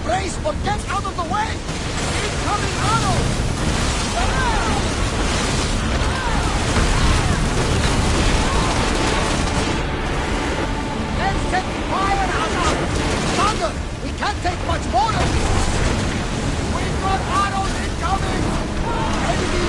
Brace, but get out of the way! Incoming arrows! Let's take fire out of it! Thunder! We can't take much more of this! We've got arrows incoming! Enemy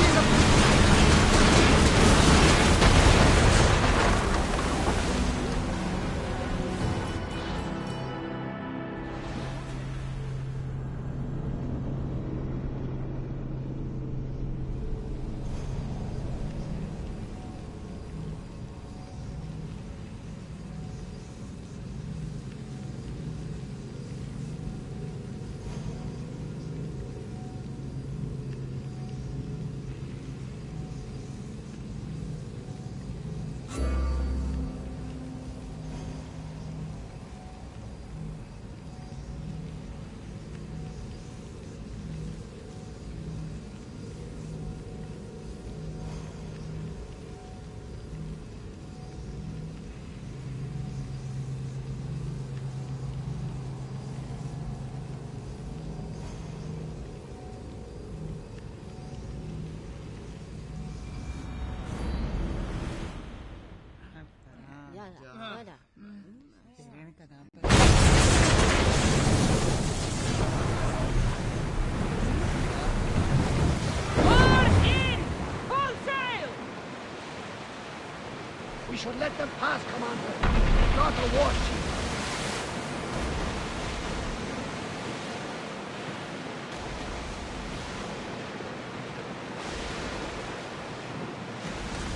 We should let them pass, Commander. We've got a war chief.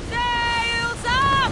Sails up!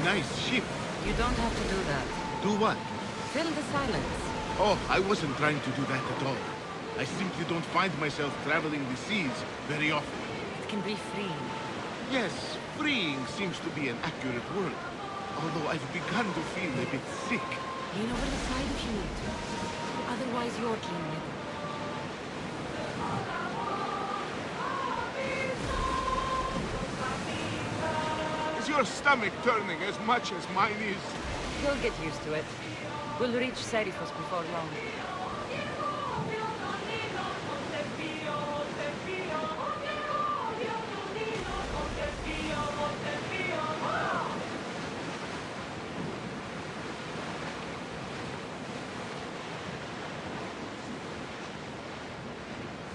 Nice ship. You don't have to do that. Do what? Fill the silence. Oh, I wasn't trying to do that at all. I simply don't find myself traveling the seas very often. It can be freeing. Yes, freeing seems to be an accurate word. Although I've begun to feel a bit sick. Lean over the side if you need to. Otherwise, you're clean liquor. Is your stomach turning as much as mine is? You'll get used to it. We'll reach Serifos before long.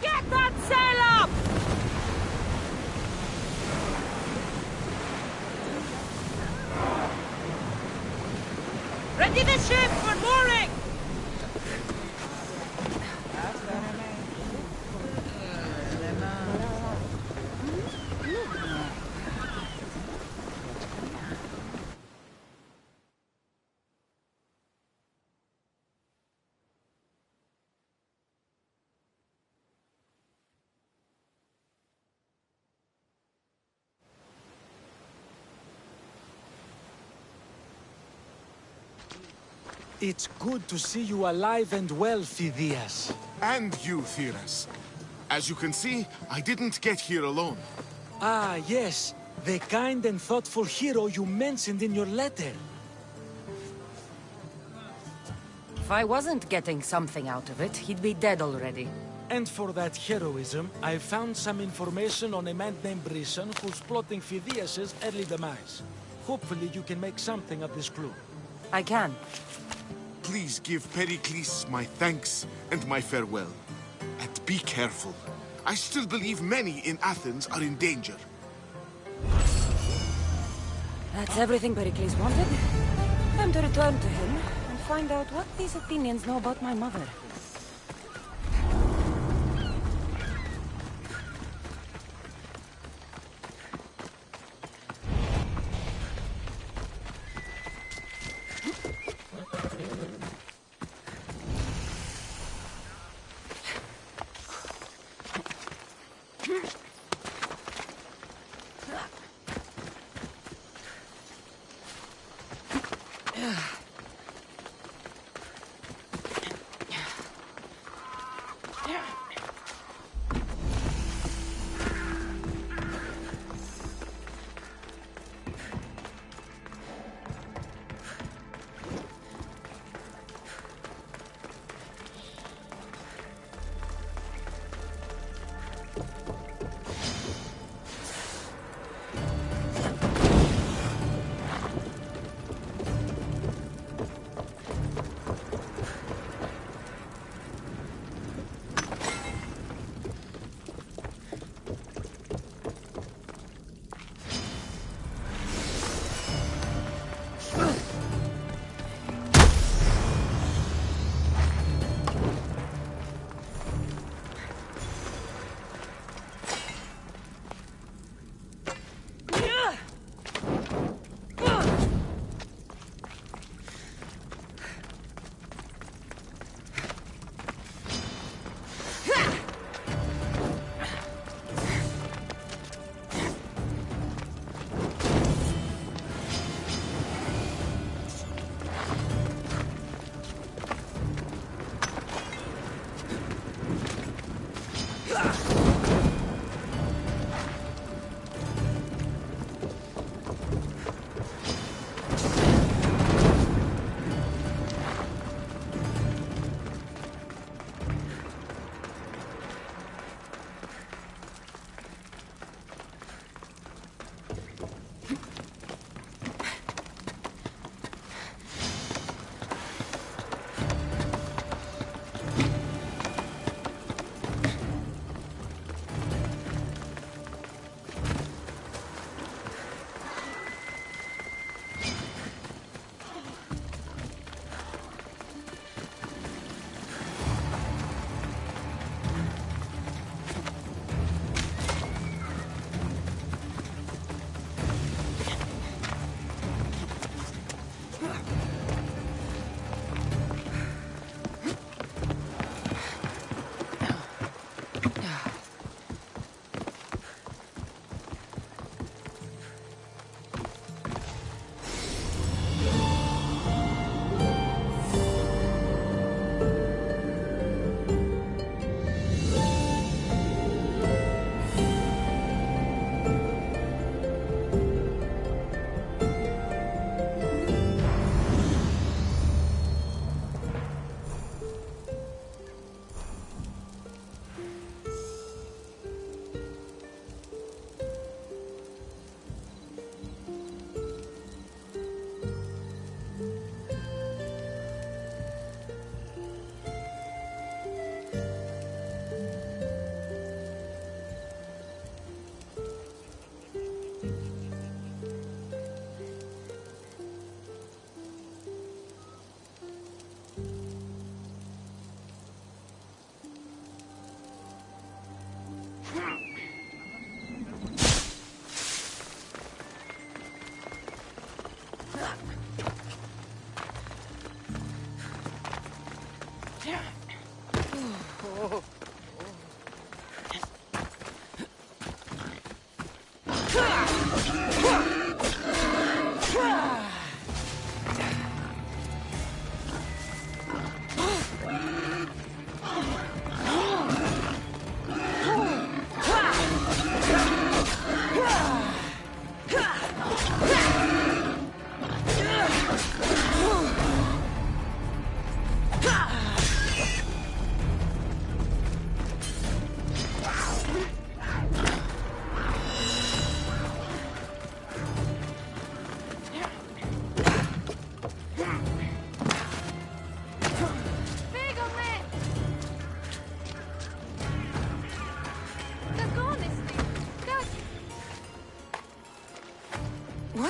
Get that sail up! Ready the ship for mooring! It's good to see you alive and well, Phidias. And you, Theras. As you can see, I didn't get here alone. Ah, yes. The kind and thoughtful hero you mentioned in your letter. If I wasn't getting something out of it, he'd be dead already. And for that heroism, I found some information on a man named Brisson who's plotting Phidias' early demise. Hopefully you can make something of this clue. I can. Please give Pericles my thanks and my farewell. And be careful. I still believe many in Athens are in danger. That's everything Pericles wanted. Time to return to him and find out what these Athenians know about my mother.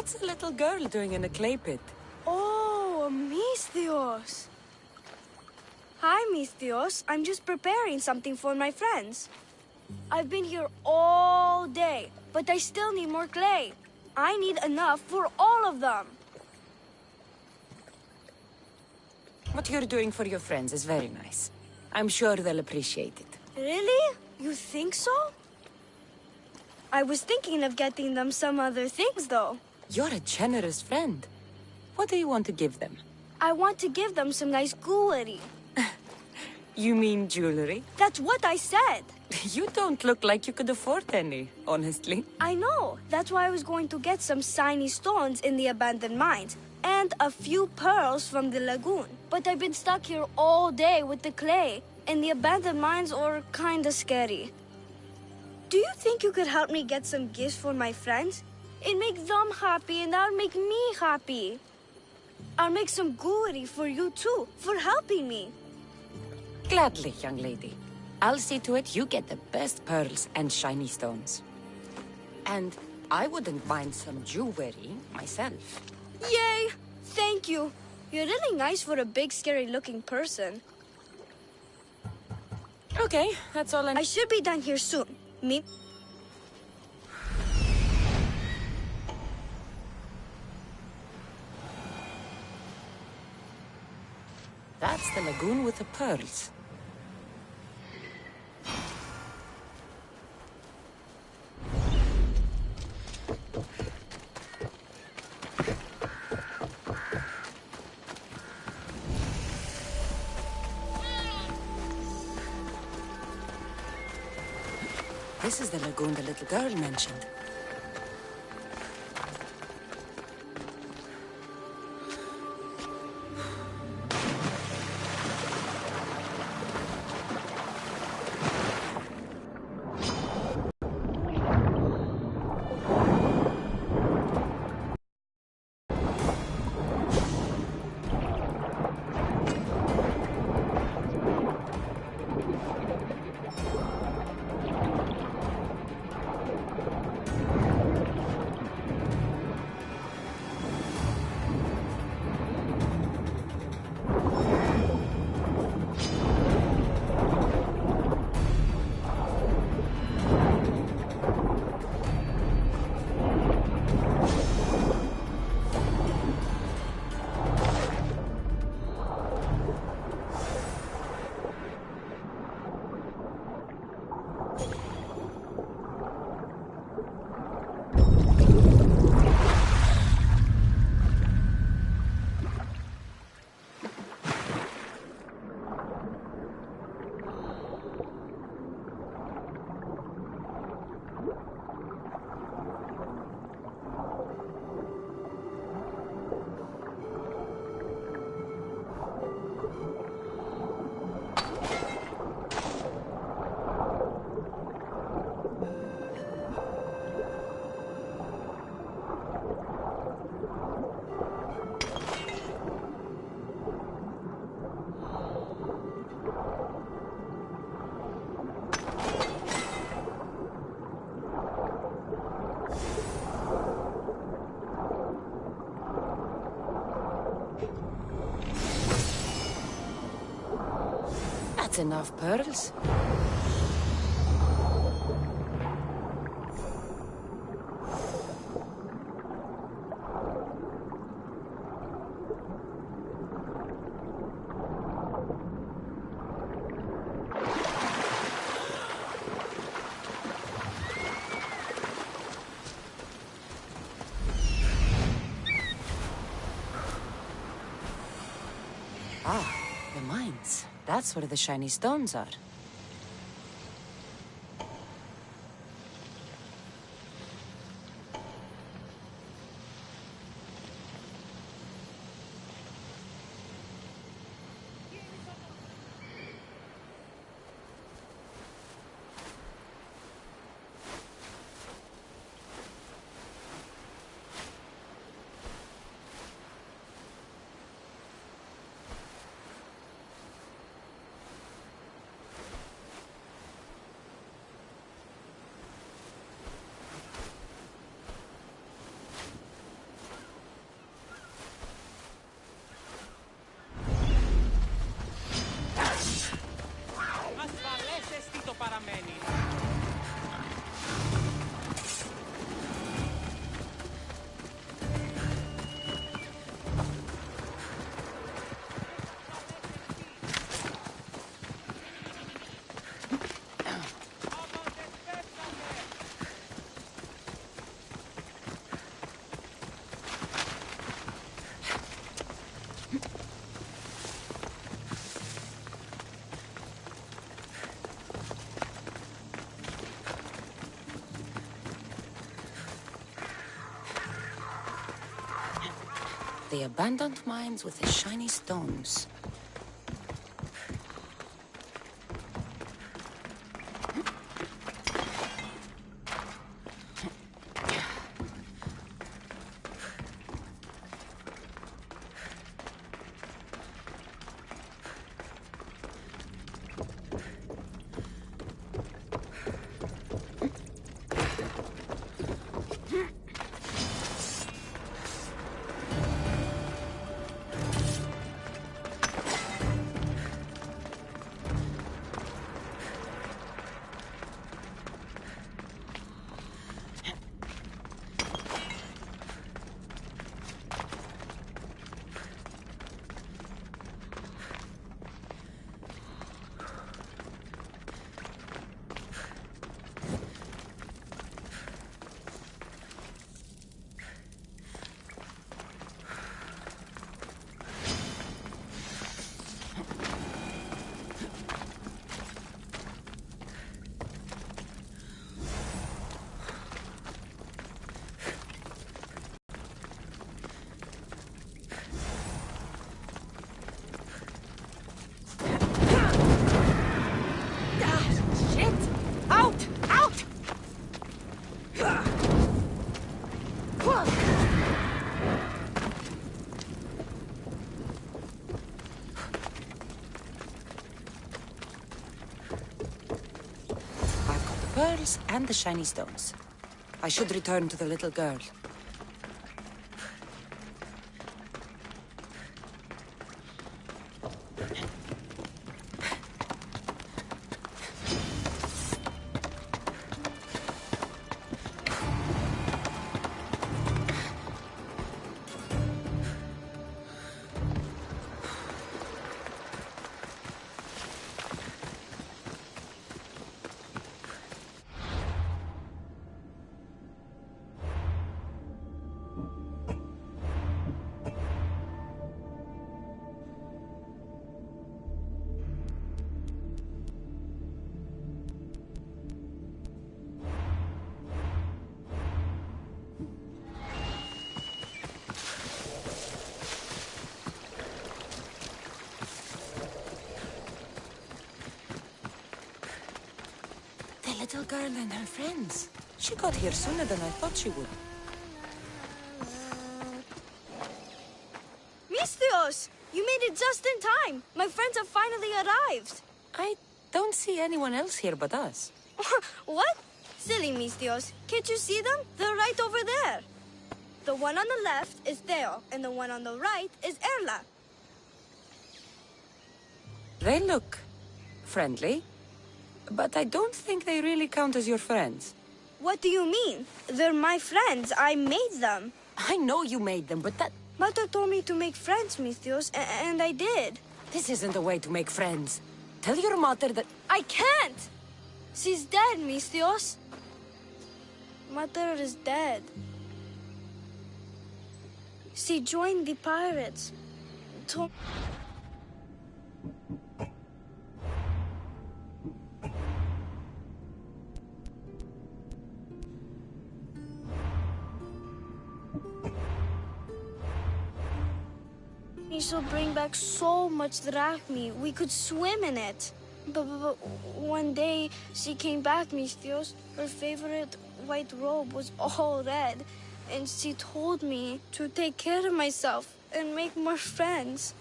What's a little girl doing in a clay pit? Oh, a misthios. Misthios. Hi, Misthios. I'm just preparing something for my friends. I've been here all day, but I still need more clay. I need enough for all of them. What you're doing for your friends is very nice. I'm sure they'll appreciate it. Really? You think so? I was thinking of getting them some other things, though. You're a generous friend. What do you want to give them? I want to give them some nice jewelry. You mean jewelry? That's what I said. You don't look like you could afford any, honestly. I know. That's why I was going to get some shiny stones in the abandoned mines and a few pearls from the lagoon. But I've been stuck here all day with the clay, and the abandoned mines are kinda scary. Do you think you could help me get some gifts for my friends? It makes them happy, and that'll make me happy. I'll make some jewelry for you too, for helping me. Gladly, young lady. I'll see to it you get the best pearls and shiny stones. And I wouldn't mind some jewelry myself. Yay! Thank you. You're really nice for a big, scary-looking person. Okay, that's all I should be done here soon. Me? That's the lagoon with the pearls. This is the lagoon the little girl mentioned. That's enough pearls. Ah, the mines. That's where the shiny stones are. The abandoned mines with the shiny stones. Pearls and the shiny stones. I should return to the little girl. Little girl and her friends. She got here sooner than I thought she would. Misthios! You made it just in time! My friends have finally arrived! I don't see anyone else here but us. What? Silly Misthios. Can't you see them? They're right over there. The one on the left is Theo, and the one on the right is Erla. They look friendly. But I don't think they really count as your friends. What do you mean? They're my friends. I made them. I know you made them, but that... Mother told me to make friends, Misthios, and I did. This isn't the way to make friends. Tell your mother that... I can't! She's dead, Misthios. Mother is dead. She joined the pirates. She'll bring back so much drachmi. We could swim in it. But one day, she came back, Misthios. Her favorite white robe was all red. And she told me to take care of myself and make more friends.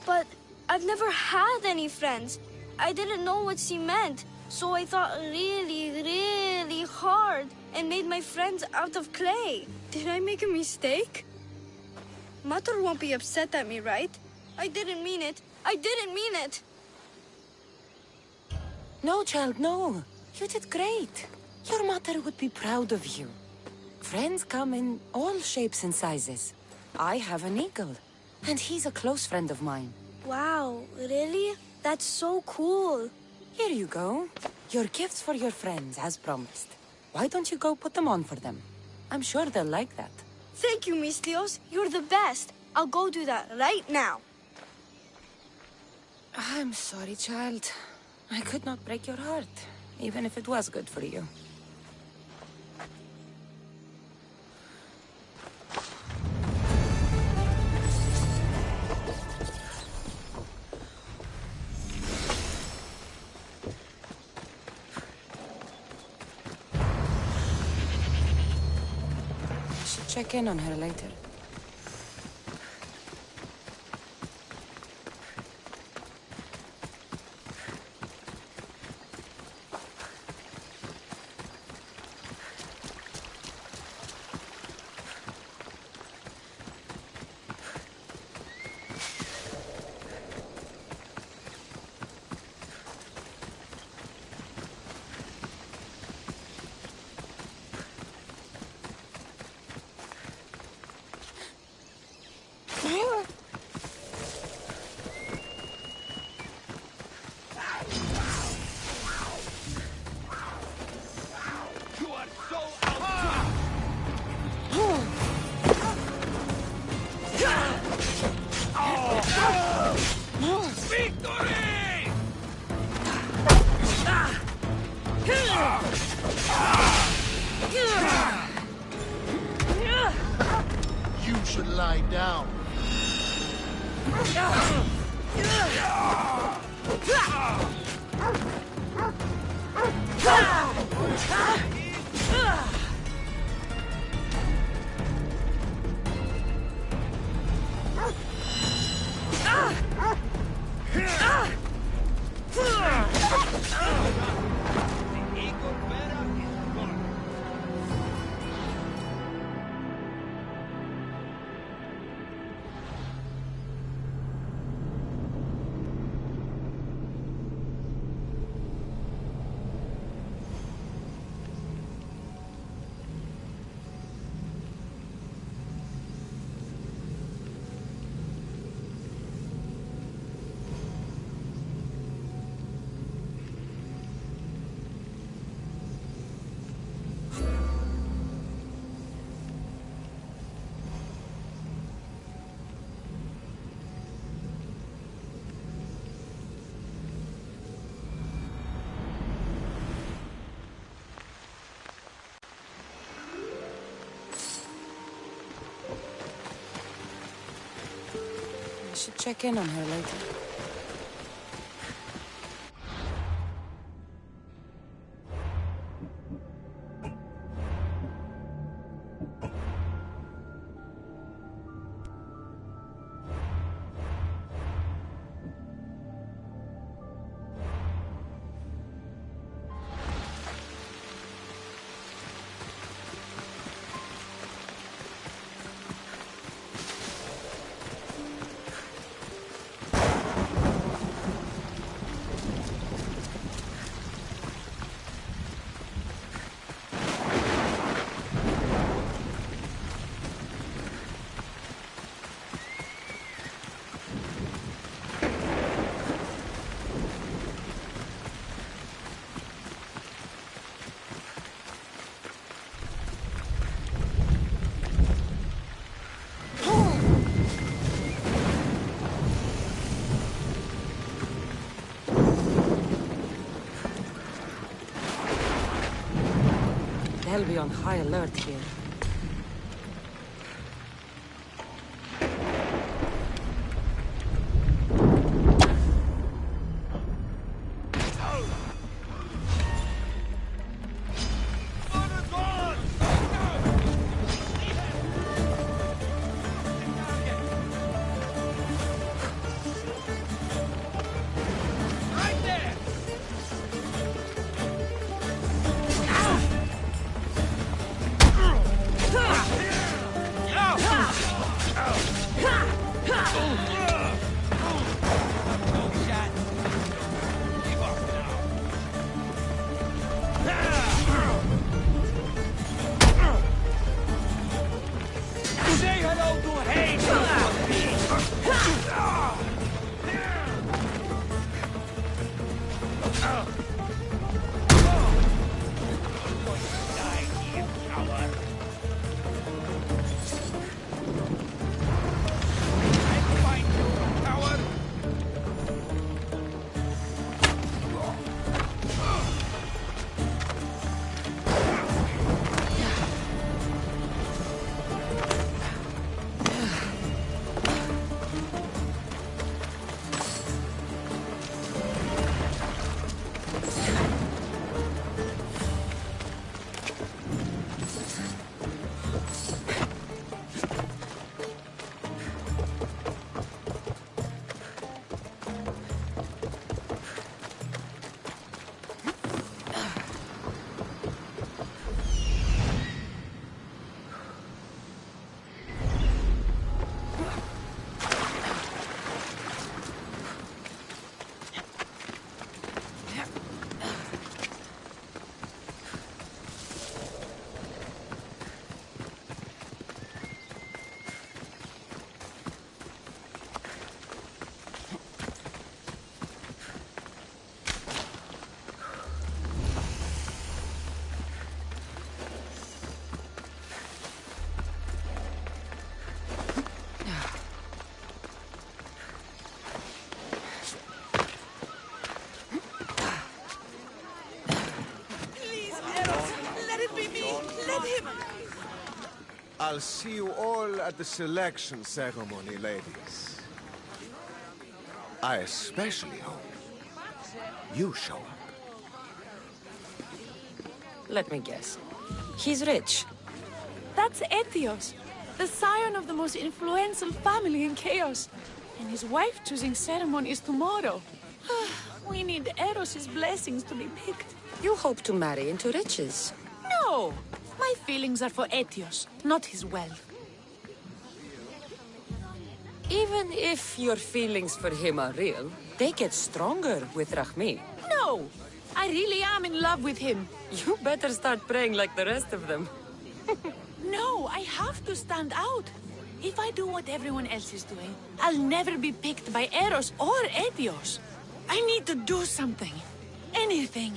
But I've never had any friends. I didn't know what she meant. So I thought really, really hard and made my friends out of clay. Did I make a mistake? Mother won't be upset at me, right? I didn't mean it. I didn't mean it. No, child, no. You did great. Your mother would be proud of you. Friends come in all shapes and sizes. I have an eagle, and he's a close friend of mine. Wow, really? That's so cool. Here you go. Your gifts for your friends, as promised. Why don't you go put them on for them? I'm sure they'll like that. Thank you, Misthios. You're the best. I'll go do that right now. I'm sorry, child. I could not break your heart, even if it was good for you. check in on her later. You should lie down. I should check in on her later. They'll be on high alert here. I'll see you all at the selection ceremony, ladies. I especially hope you show up. Let me guess. He's rich. That's Etios, the scion of the most influential family in Chaos. And his wife-choosing ceremony is tomorrow. We need Eros's blessings to be picked. You hope to marry into riches. No! My feelings are for Etios, not his wealth. Even if your feelings for him are real, they get stronger with Rahmi. No! I really am in love with him. You better start praying like the rest of them. No, I have to stand out. If I do what everyone else is doing, I'll never be picked by Eros or Etios. I need to do something. Anything.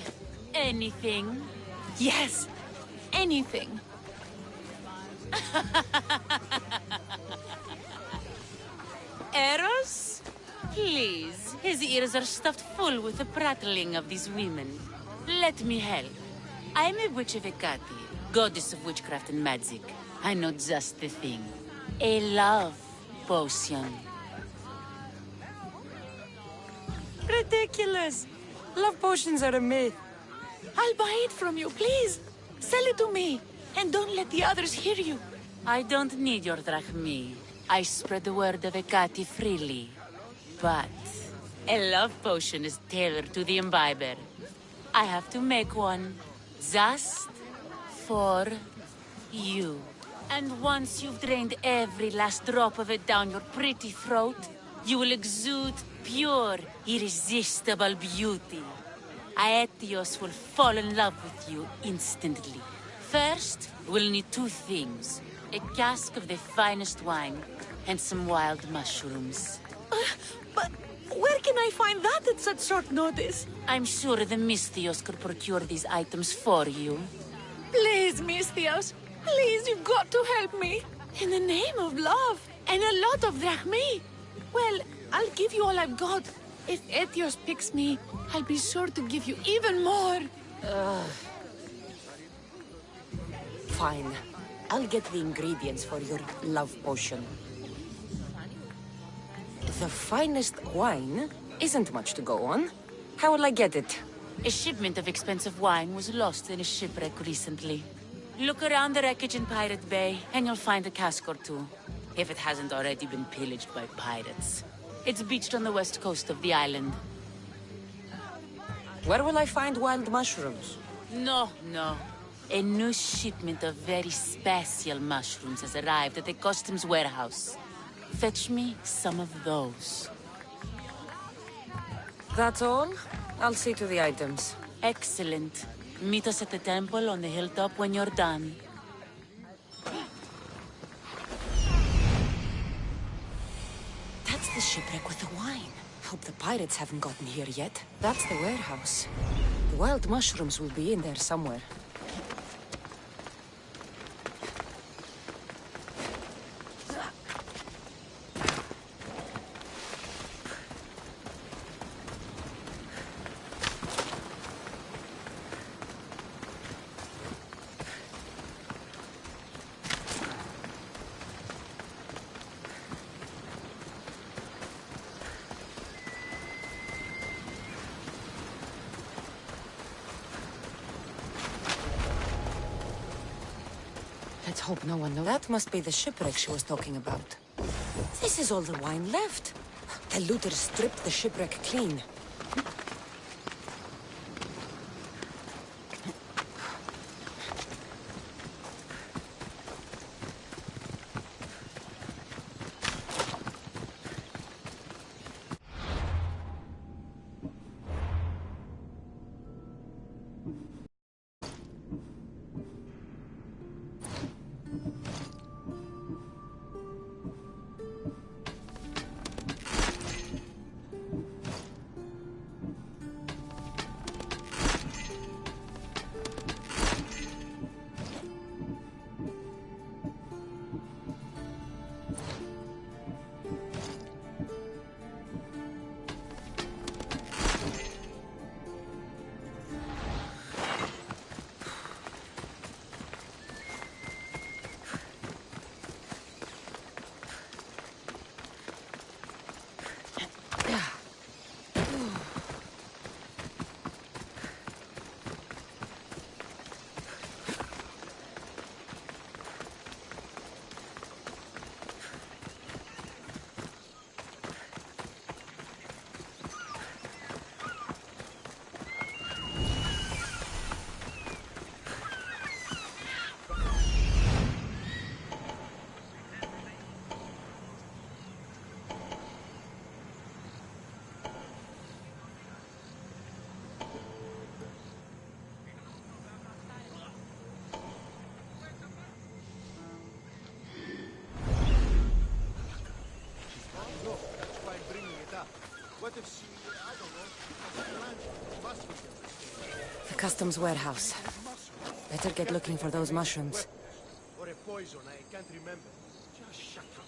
Anything? Yes, anything. Eros? Please, his ears are stuffed full with the prattling of these women. Let me help. I'm a witch of Hecate, goddess of witchcraft and magic. I know just the thing. A love potion. Ridiculous! Love potions are a myth. I'll buy it from you, please. Sell it to me, and don't let the others hear you. I don't need your drachmi. I spread the word of Hecate freely. But a love potion is tailored to the imbiber. I have to make one just for you. And once you've drained every last drop of it down your pretty throat, you will exude pure, irresistible beauty. Aetios will fall in love with you instantly. First, we'll need two things. A cask of the finest wine, and some wild mushrooms. But where can I find that at such short notice? I'm sure the Mystios could procure these items for you. Please, Mystios. Please, you've got to help me. In the name of love, and a lot of drachmi. Well, I'll give you all I've got. If Etios picks me, I'll be sure to give you even more. Fine. I'll get the ingredients for your love potion. The finest wine isn't much to go on. How will I get it? A shipment of expensive wine was lost in a shipwreck recently. Look around the wreckage in Pirate Bay, and you'll find a cask or two. If it hasn't already been pillaged by pirates. It's beached on the west coast of the island. Where will I find wild mushrooms? No. A new shipment of very special mushrooms has arrived at the customs warehouse. Fetch me some of those. That's all? I'll see to the items. Excellent. Meet us at the temple on the hilltop when you're done. That's the shipwreck with the wine. Hope the pirates haven't gotten here yet. That's the warehouse. The wild mushrooms will be in there somewhere. Let's hope no one knows. That must be the shipwreck she was talking about. This is all the wine left. The looters stripped the shipwreck clean. customs warehouse. Better get looking for those mushrooms. Or a poison, I can't remember. Just shut up.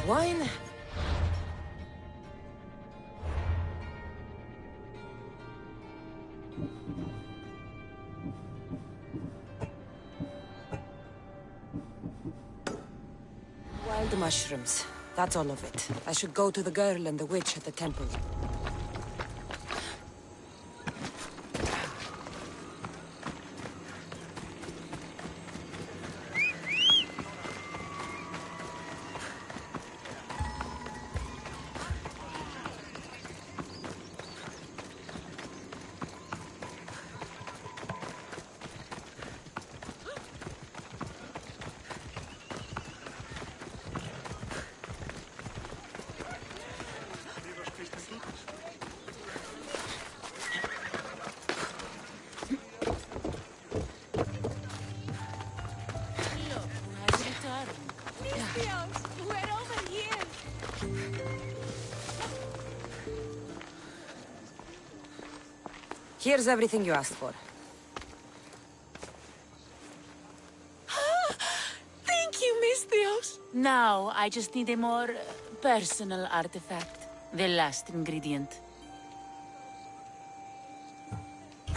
Wine? Wild mushrooms. That's all of it. I should go to the girl and the witch at the temple. Here's everything you asked for. Thank you, Miss Dios. Now, I just need a more personal artifact. The last ingredient.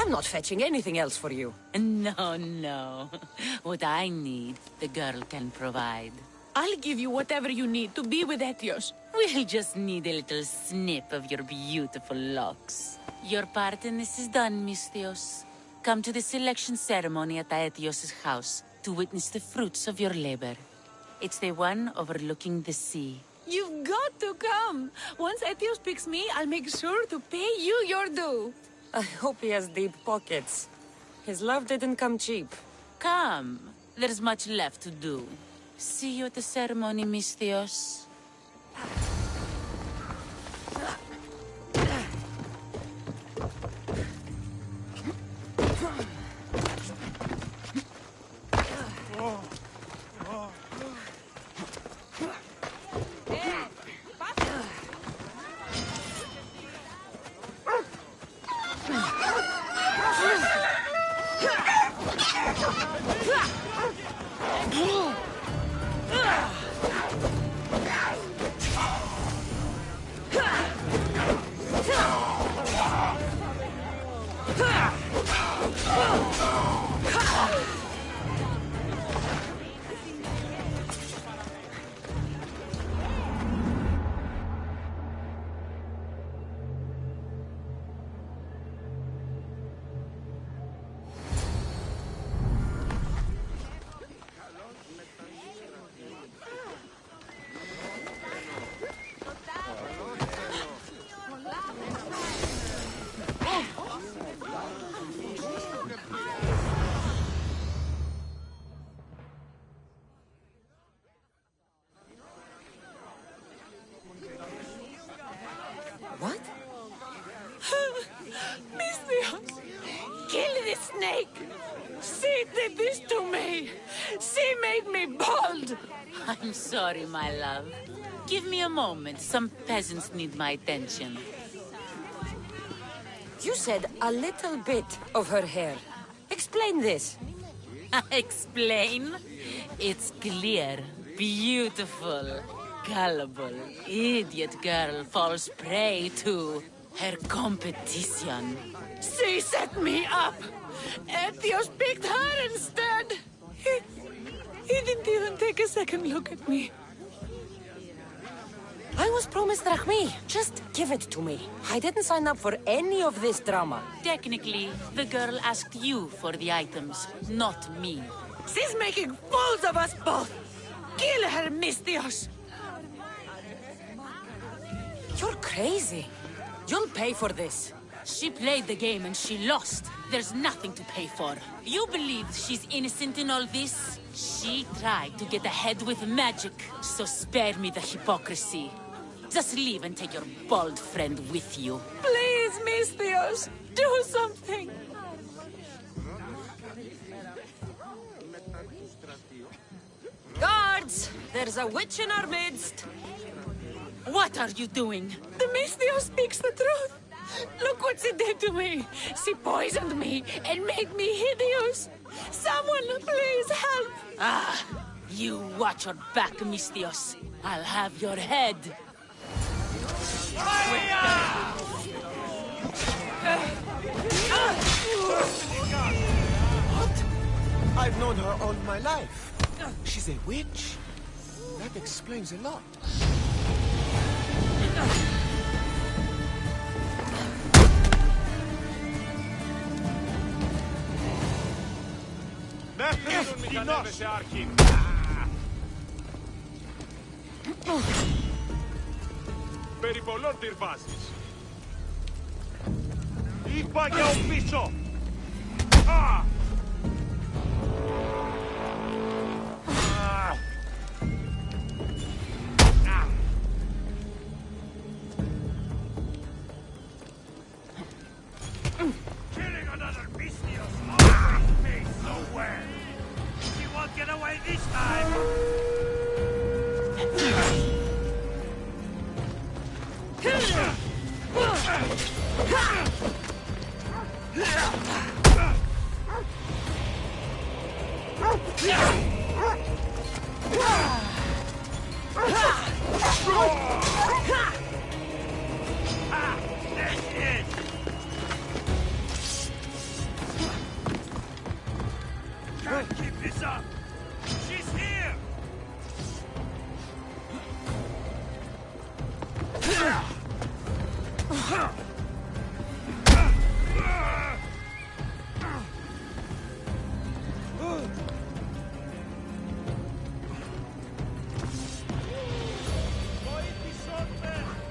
I'm not fetching anything else for you. No, no. What I need, the girl can provide. I'll give you whatever you need to be with Etios. We'll just need a little snip of your beautiful locks. Your part in this is done, Misthios. Come to the selection ceremony at Aetios' house to witness the fruits of your labor. It's the one overlooking the sea. You've got to come. Once Etios picks me, I'll make sure to pay you your due. I hope he has deep pockets. His love didn't come cheap. Come. There's much left to do. See you at the ceremony, Misthios. What? Misthios, kill this snake. She did this to me. She made me bald. I'm sorry, my love. Give me a moment. Some peasants need my attention. You said a little bit of her hair. Explain this. Explain? It's clear, beautiful, gullible, idiot girl falls prey to her competition. She set me up. Etios picked her instead. He didn't even take a second look at me. I was promised Drachmi. Just give it to me. I didn't sign up for any of this drama. Technically, the girl asked you for the items, not me. She's making fools of us both. Kill her, Misthios. You're crazy. You'll pay for this. She played the game and she lost. There's nothing to pay for. You believe she's innocent in all this? She tried to get ahead with magic, so spare me the hypocrisy. Just leave and take your bald friend with you. Please, Misthios, do something. Guards! There's a witch in our midst. What are you doing? The Misthios speaks the truth. Look what she did to me. She poisoned me and made me hideous. Someone, please help. Ah, you watch your back, Misthios. I'll have your head. What? I've known her all my life. She's a witch. That explains a lot. Περί πολλών τυρβάζεις. Είπα για ο πίσω. Killing another Misthios always pays so well. She won't get away this time. can't keep this up! She's here!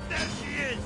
There she is!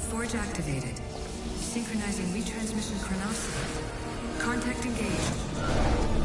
Forge activated. Synchronizing retransmission chronicity. Contact engaged.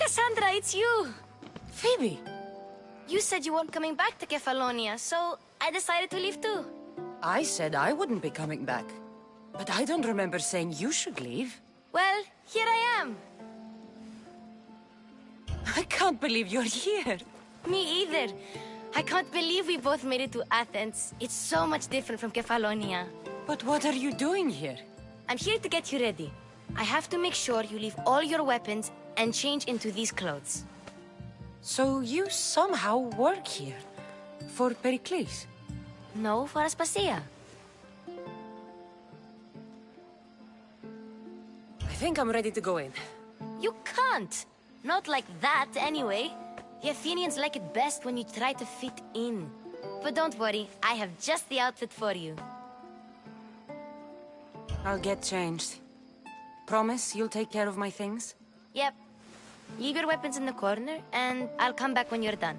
Cassandra, it's you! Phoebe! You said you weren't coming back to Kefalonia, so I decided to leave too. I said I wouldn't be coming back. But I don't remember saying you should leave. Well, here I am. I can't believe you're here. Me either. I can't believe we both made it to Athens. It's so much different from Kefalonia. But what are you doing here? I'm here to get you ready. I have to make sure you leave all your weapons and change into these clothes. So you somehow work here? For Pericles? No, for Aspasia. I think I'm ready to go in. You can't! Not like that, anyway. The Athenians like it best when you try to fit in. But don't worry, I have just the outfit for you. I'll get changed. Promise you'll take care of my things? Yep. Leave your weapons in the corner, and I'll come back when you're done.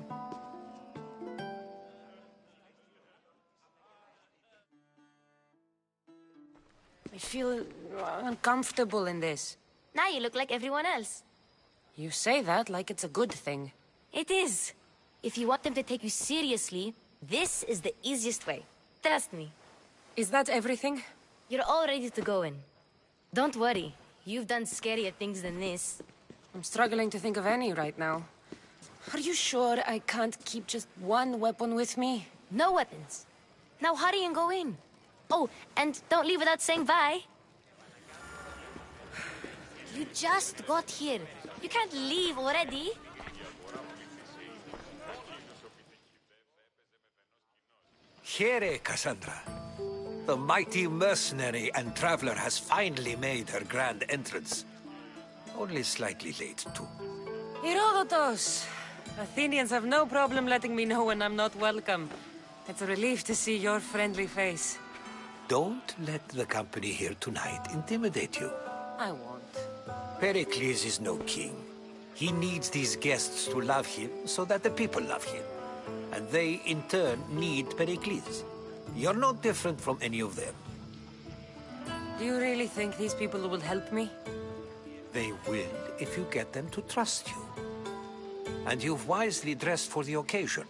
I feel uncomfortable in this. Now you look like everyone else. You say that like it's a good thing. It is. If you want them to take you seriously, this is the easiest way. Trust me. Is that everything? You're all ready to go in. Don't worry. You've done scarier things than this. I'm struggling to think of any right now. Are you sure I can't keep just one weapon with me? No weapons. Now hurry and go in. Oh, and don't leave without saying bye. You just got here. You can't leave already. Here, Cassandra. The mighty mercenary and traveler has finally made her grand entrance. Only slightly late, too. Herodotus! Athenians have no problem letting me know when I'm not welcome. It's a relief to see your friendly face. Don't let the company here tonight intimidate you. I won't. Pericles is no king. He needs these guests to love him so that the people love him. And they, in turn, need Pericles. You're no different from any of them. Do you really think these people will help me? They will if you get them to trust you. And you've wisely dressed for the occasion.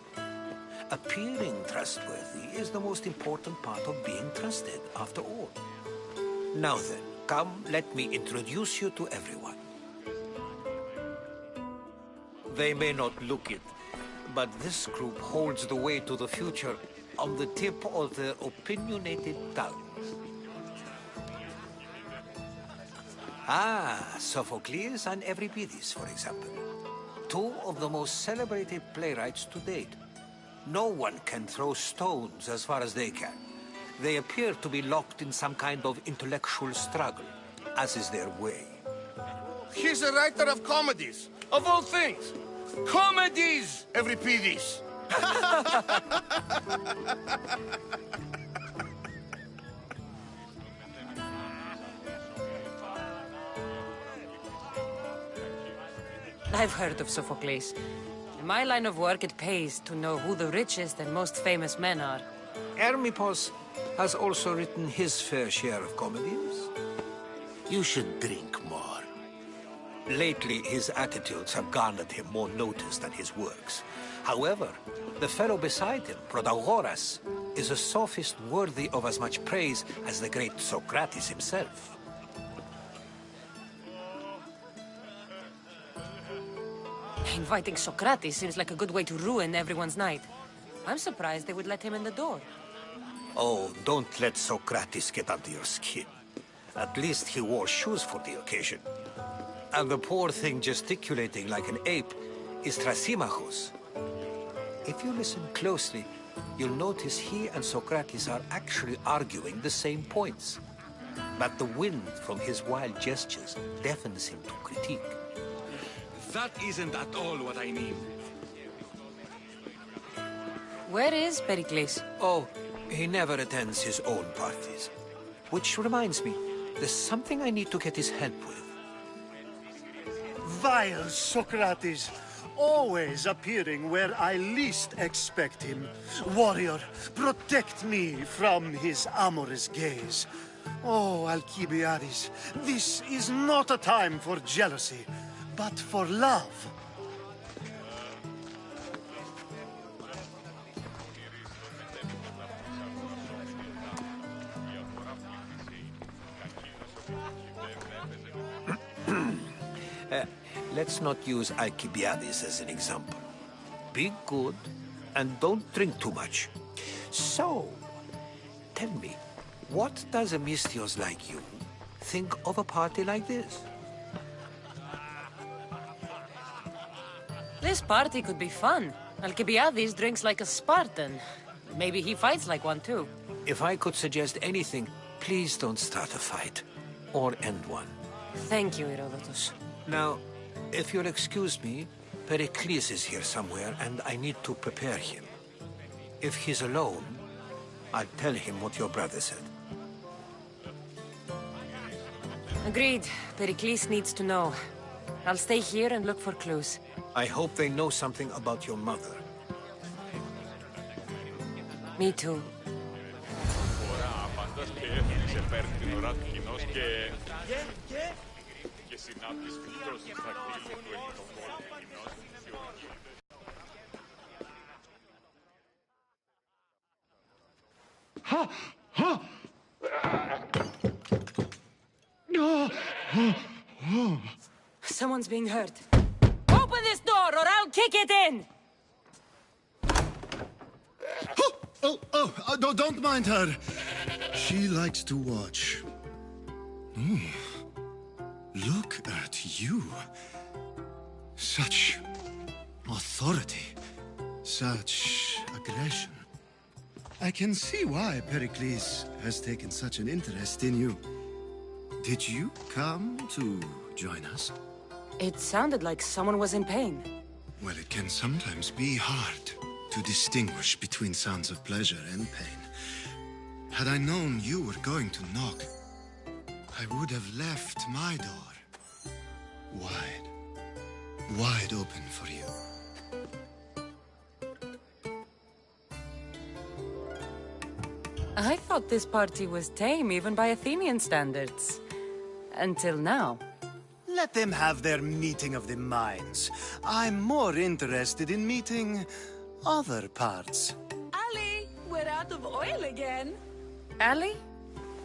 Appearing trustworthy is the most important part of being trusted, after all. Now then, come, let me introduce you to everyone. They may not look it, but this group holds the way to the future on the tip of their opinionated tongues. Ah, Sophocles and Euripides, for example. Two of the most celebrated playwrights to date. No one can throw stones as far as they can. They appear to be locked in some kind of intellectual struggle, as is their way. He's a writer of comedies, of all things. Comedies, Euripides. I've heard of Sophocles. In my line of work, it pays to know who the richest and most famous men are. Hermippos, has also written his fair share of comedies. You should drink more. Lately, his attitudes have garnered him more notice than his works. However, the fellow beside him, Protagoras, is a sophist worthy of as much praise as the great Socrates himself. Inviting Socrates seems like a good way to ruin everyone's night. I'm surprised they would let him in the door. Oh, don't let Socrates get under your skin. At least he wore shoes for the occasion. And the poor thing gesticulating like an ape is Thrasymachos. If you listen closely, you'll notice he and Socrates are actually arguing the same points. But the wind from his wild gestures deafens him to critique. That isn't at all what I mean. Where is Pericles? Oh, he never attends his own parties. Which reminds me, there's something I need to get his help with. Vile Socrates, always appearing where I least expect him. Warrior, protect me from his amorous gaze. Oh, Alcibiades, this is not a time for jealousy, but for love. Let's not use Alcibiades as an example. Be good, and don't drink too much. So, tell me, what does a Misthios like you think of a party like this? This party could be fun. Alcibiades drinks like a Spartan. Maybe he fights like one too. If I could suggest anything, please don't start a fight. Or end one. Thank you, Herodotus. Now, if you'll excuse me, Pericles is here somewhere, and I need to prepare him. If he's alone, I'll tell him what your brother said. Agreed. Pericles needs to know. I'll stay here and look for clues. I hope they know something about your mother. Me too. Someone's being hurt. Open this door or I'll kick it in! Don't mind her. She likes to watch. Look at you. Such authority. Such aggression. I can see why Pericles has taken such an interest in you. Did you come to join us? It sounded like someone was in pain. Well, it can sometimes be hard to distinguish between sounds of pleasure and pain. Had I known you were going to knock, I would have left my door wide open for you. I thought this party was tame even by Athenian standards. Until now. Let them have their meeting of the minds. I'm more interested in meeting other parts. Ali, we're out of oil again. Ali?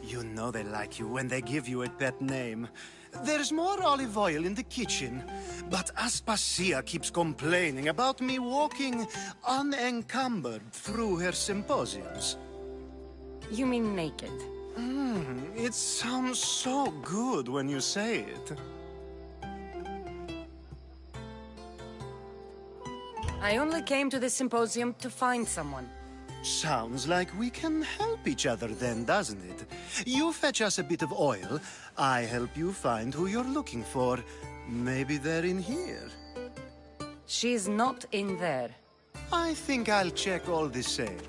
You know they like you when they give you a pet name. There's more olive oil in the kitchen, but Aspasia keeps complaining about me walking unencumbered through her symposiums. You mean naked? It sounds so good when you say it. I only came to this symposium to find someone. Sounds like we can help each other then, doesn't it? You fetch us a bit of oil, I help you find who you're looking for. Maybe they're in here. She's not in there. I think I'll check all the same.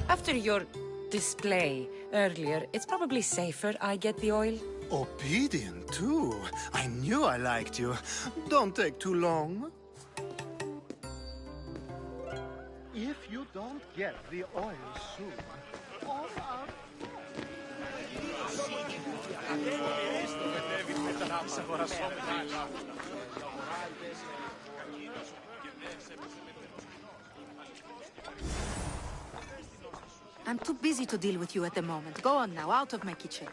After your display earlier, it's probably safer I get the oil. Obedient, too. I knew I liked you. Don't take too long. If If you don't get the oil soon, all our... I'm too busy to deal with you at the moment. Go on now, out of my kitchen.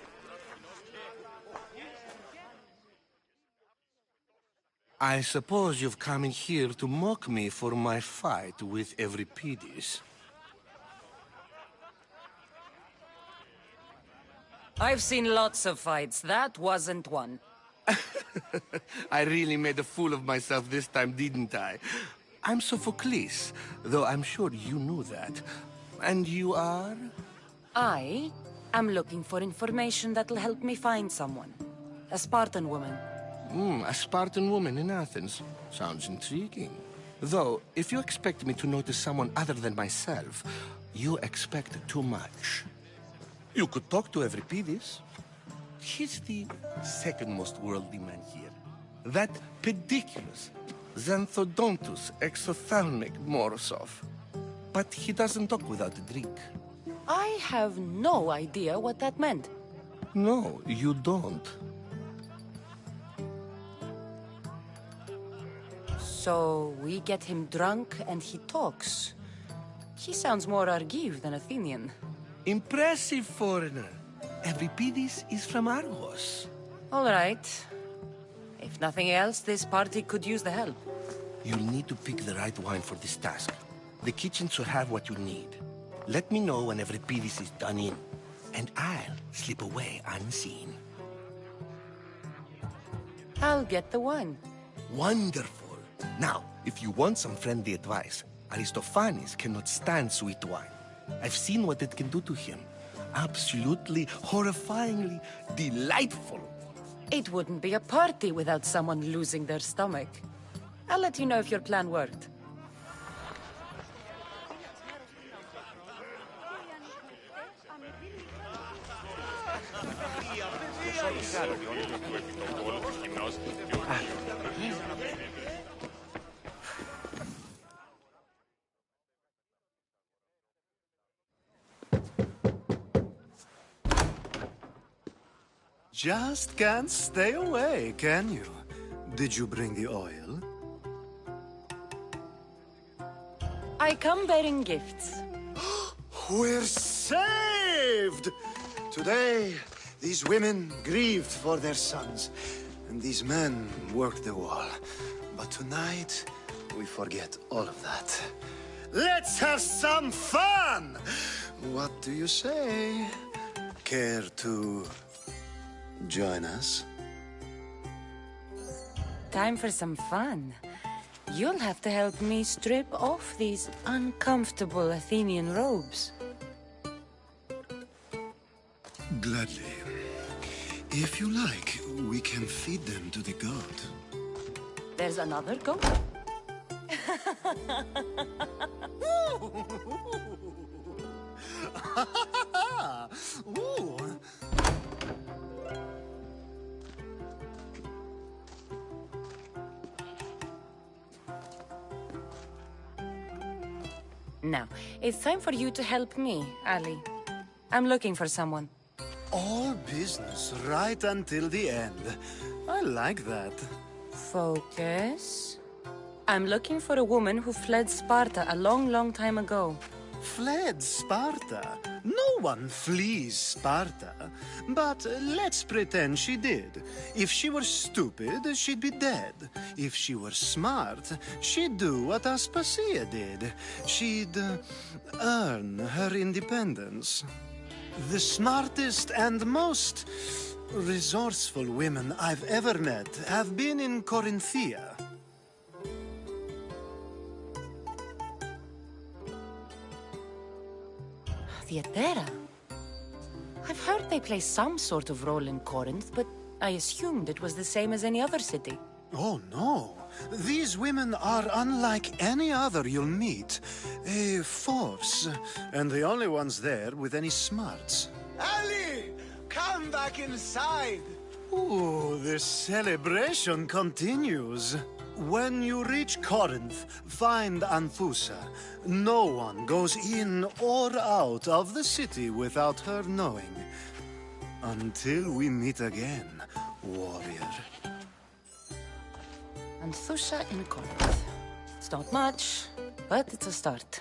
I suppose you've come in here to mock me for my fight with Euripides. I've seen lots of fights. That wasn't one. I really made a fool of myself this time, didn't I? I'm Sophocles, though I'm sure you knew that. And you are? I am looking for information that'll help me find someone. A Spartan woman. A Spartan woman in Athens. Sounds intriguing. Though, if you expect me to notice someone other than myself, you expect too much. You could talk to Euripides. He's the second most worldly man here. That pediculous Xanthodontus exophthalmic Morosov. But he doesn't talk without a drink. I have no idea what that meant. No, you don't. So we get him drunk and he talks. He sounds more Argive than Athenian. Impressive, foreigner. Euripides is from Argos. All right. If nothing else, this party could use the help. You'll need to pick the right wine for this task. The kitchen should have what you need. Let me know when Euripides is done in, and I'll slip away unseen. I'll get the wine. Wonderful. Now, if you want some friendly advice, Aristophanes cannot stand sweet wine. I've seen what it can do to him. Absolutely, horrifyingly delightful. It wouldn't be a party without someone losing their stomach. I'll let you know if your plan worked. Just can't stay away, can you? Did you bring the oil? I come bearing gifts. We're saved! Today, these women grieved for their sons, and these men worked the wall. But tonight, we forget all of that. Let's have some fun! What do you say? Care to join us? Time for some fun. You'll have to help me strip off these uncomfortable Athenian robes. Gladly. If you like, we can feed them to the god. There's another goat? Ooh. Now, it's time for you to help me, Ali. I'm looking for someone. All business right until the end. I like that. Focus. I'm looking for a woman who fled Sparta a long, long time ago. Fled Sparta? No one flees Sparta. But let's pretend she did. If she were stupid, she'd be dead. If she were smart, she'd do what Aspasia did. She'd earn her independence. The smartest and most resourceful women I've ever met have been in Corinthia. Theatera? I've heard they play some sort of role in Corinth, but I assumed it was the same as any other city. Oh, no. These women are unlike any other you'll meet. A force, and the only ones there with any smarts. Ali! Come back inside! Ooh, the celebration continues. When you reach Corinth, find Anthusa. No one goes in or out of the city without her knowing. Until we meet again, warrior. Anthusa in Corinth. It's not much, but it's a start.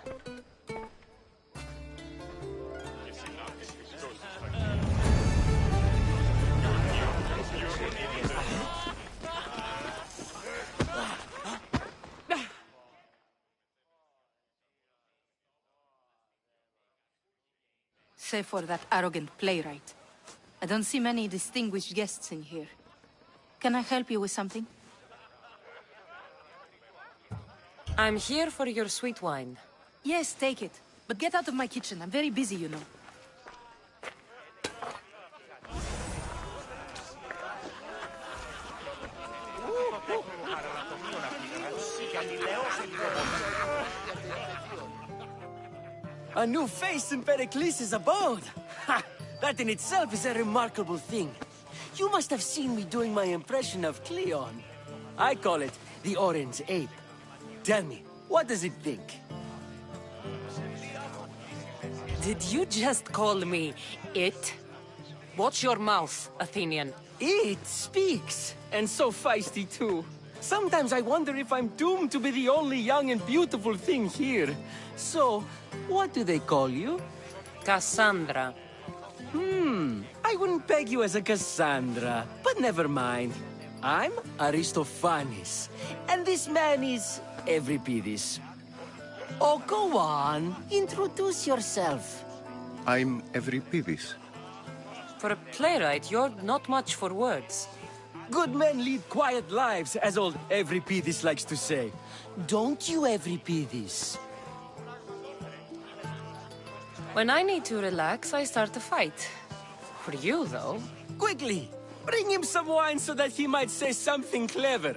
Save for that arrogant playwright. I don't see many distinguished guests in here. Can I help you with something? I'm here for your sweet wine. Yes, take it. But get out of my kitchen. I'm very busy, you know. A new face in Pericles' abode! Ha! That in itself is a remarkable thing. You must have seen me doing my impression of Cleon. I call it the Orange Ape. Tell me, what does it think? Did you just call me it? Watch your mouth, Athenian. It speaks, and so feisty too. Sometimes I wonder if I'm doomed to be the only young and beautiful thing here. So, what do they call you? Cassandra. I wouldn't peg you as a Cassandra, but never mind. I'm Aristophanes, and this man is Euripides. Oh, go on. Introduce yourself. I'm Euripides. For a playwright, you're not much for words. Good men lead quiet lives, as old Euripides likes to say. Don't you, Euripides? When I need to relax, I start a fight. For you, though. Quickly! Bring him some wine so that he might say something clever.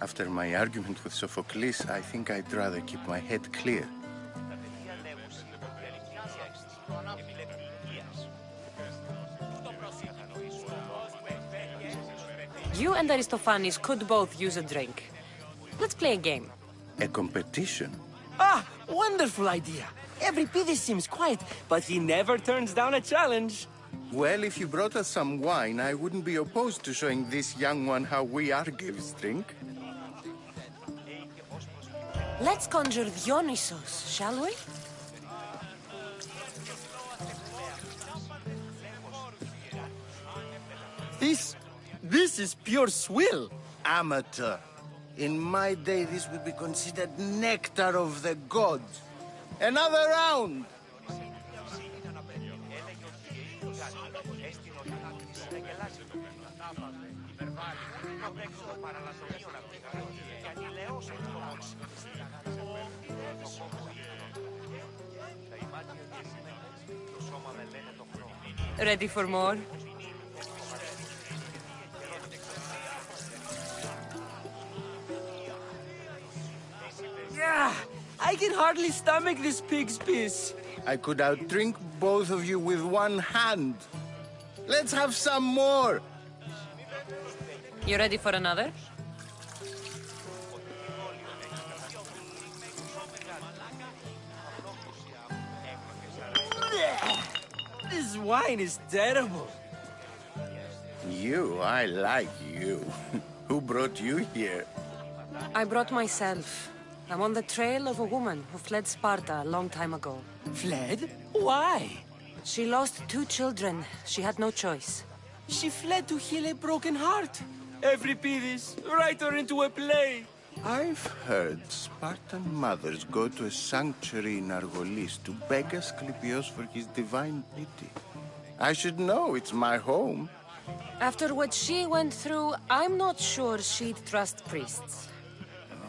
After my argument with Sophocles, I think I'd rather keep my head clear. You and Aristophanes could both use a drink. Let's play a game. A competition? Ah, wonderful idea. Euripides seems quiet, but he never turns down a challenge. Well, if you brought us some wine, I wouldn't be opposed to showing this young one how we Argives drink. Let's conjure Dionysos, shall we? This is pure swill. Amateur. In my day, this would be considered nectar of the gods. Another round! Ready for more? Yeah, I can hardly stomach this pig's piss. I could outdrink both of you with one hand. Let's have some more! You ready for another? This wine is terrible. You, I like you. Who brought you here? I brought myself. I'm on the trail of a woman who fled Sparta a long time ago. Fled? Why? She lost 2 children. She had no choice. She fled to heal a broken heart. Euripides, write her into a play. I've heard Spartan mothers go to a sanctuary in Argolis to beg Asclepios for his divine pity. I should know, it's my home. After what she went through, I'm not sure she'd trust priests.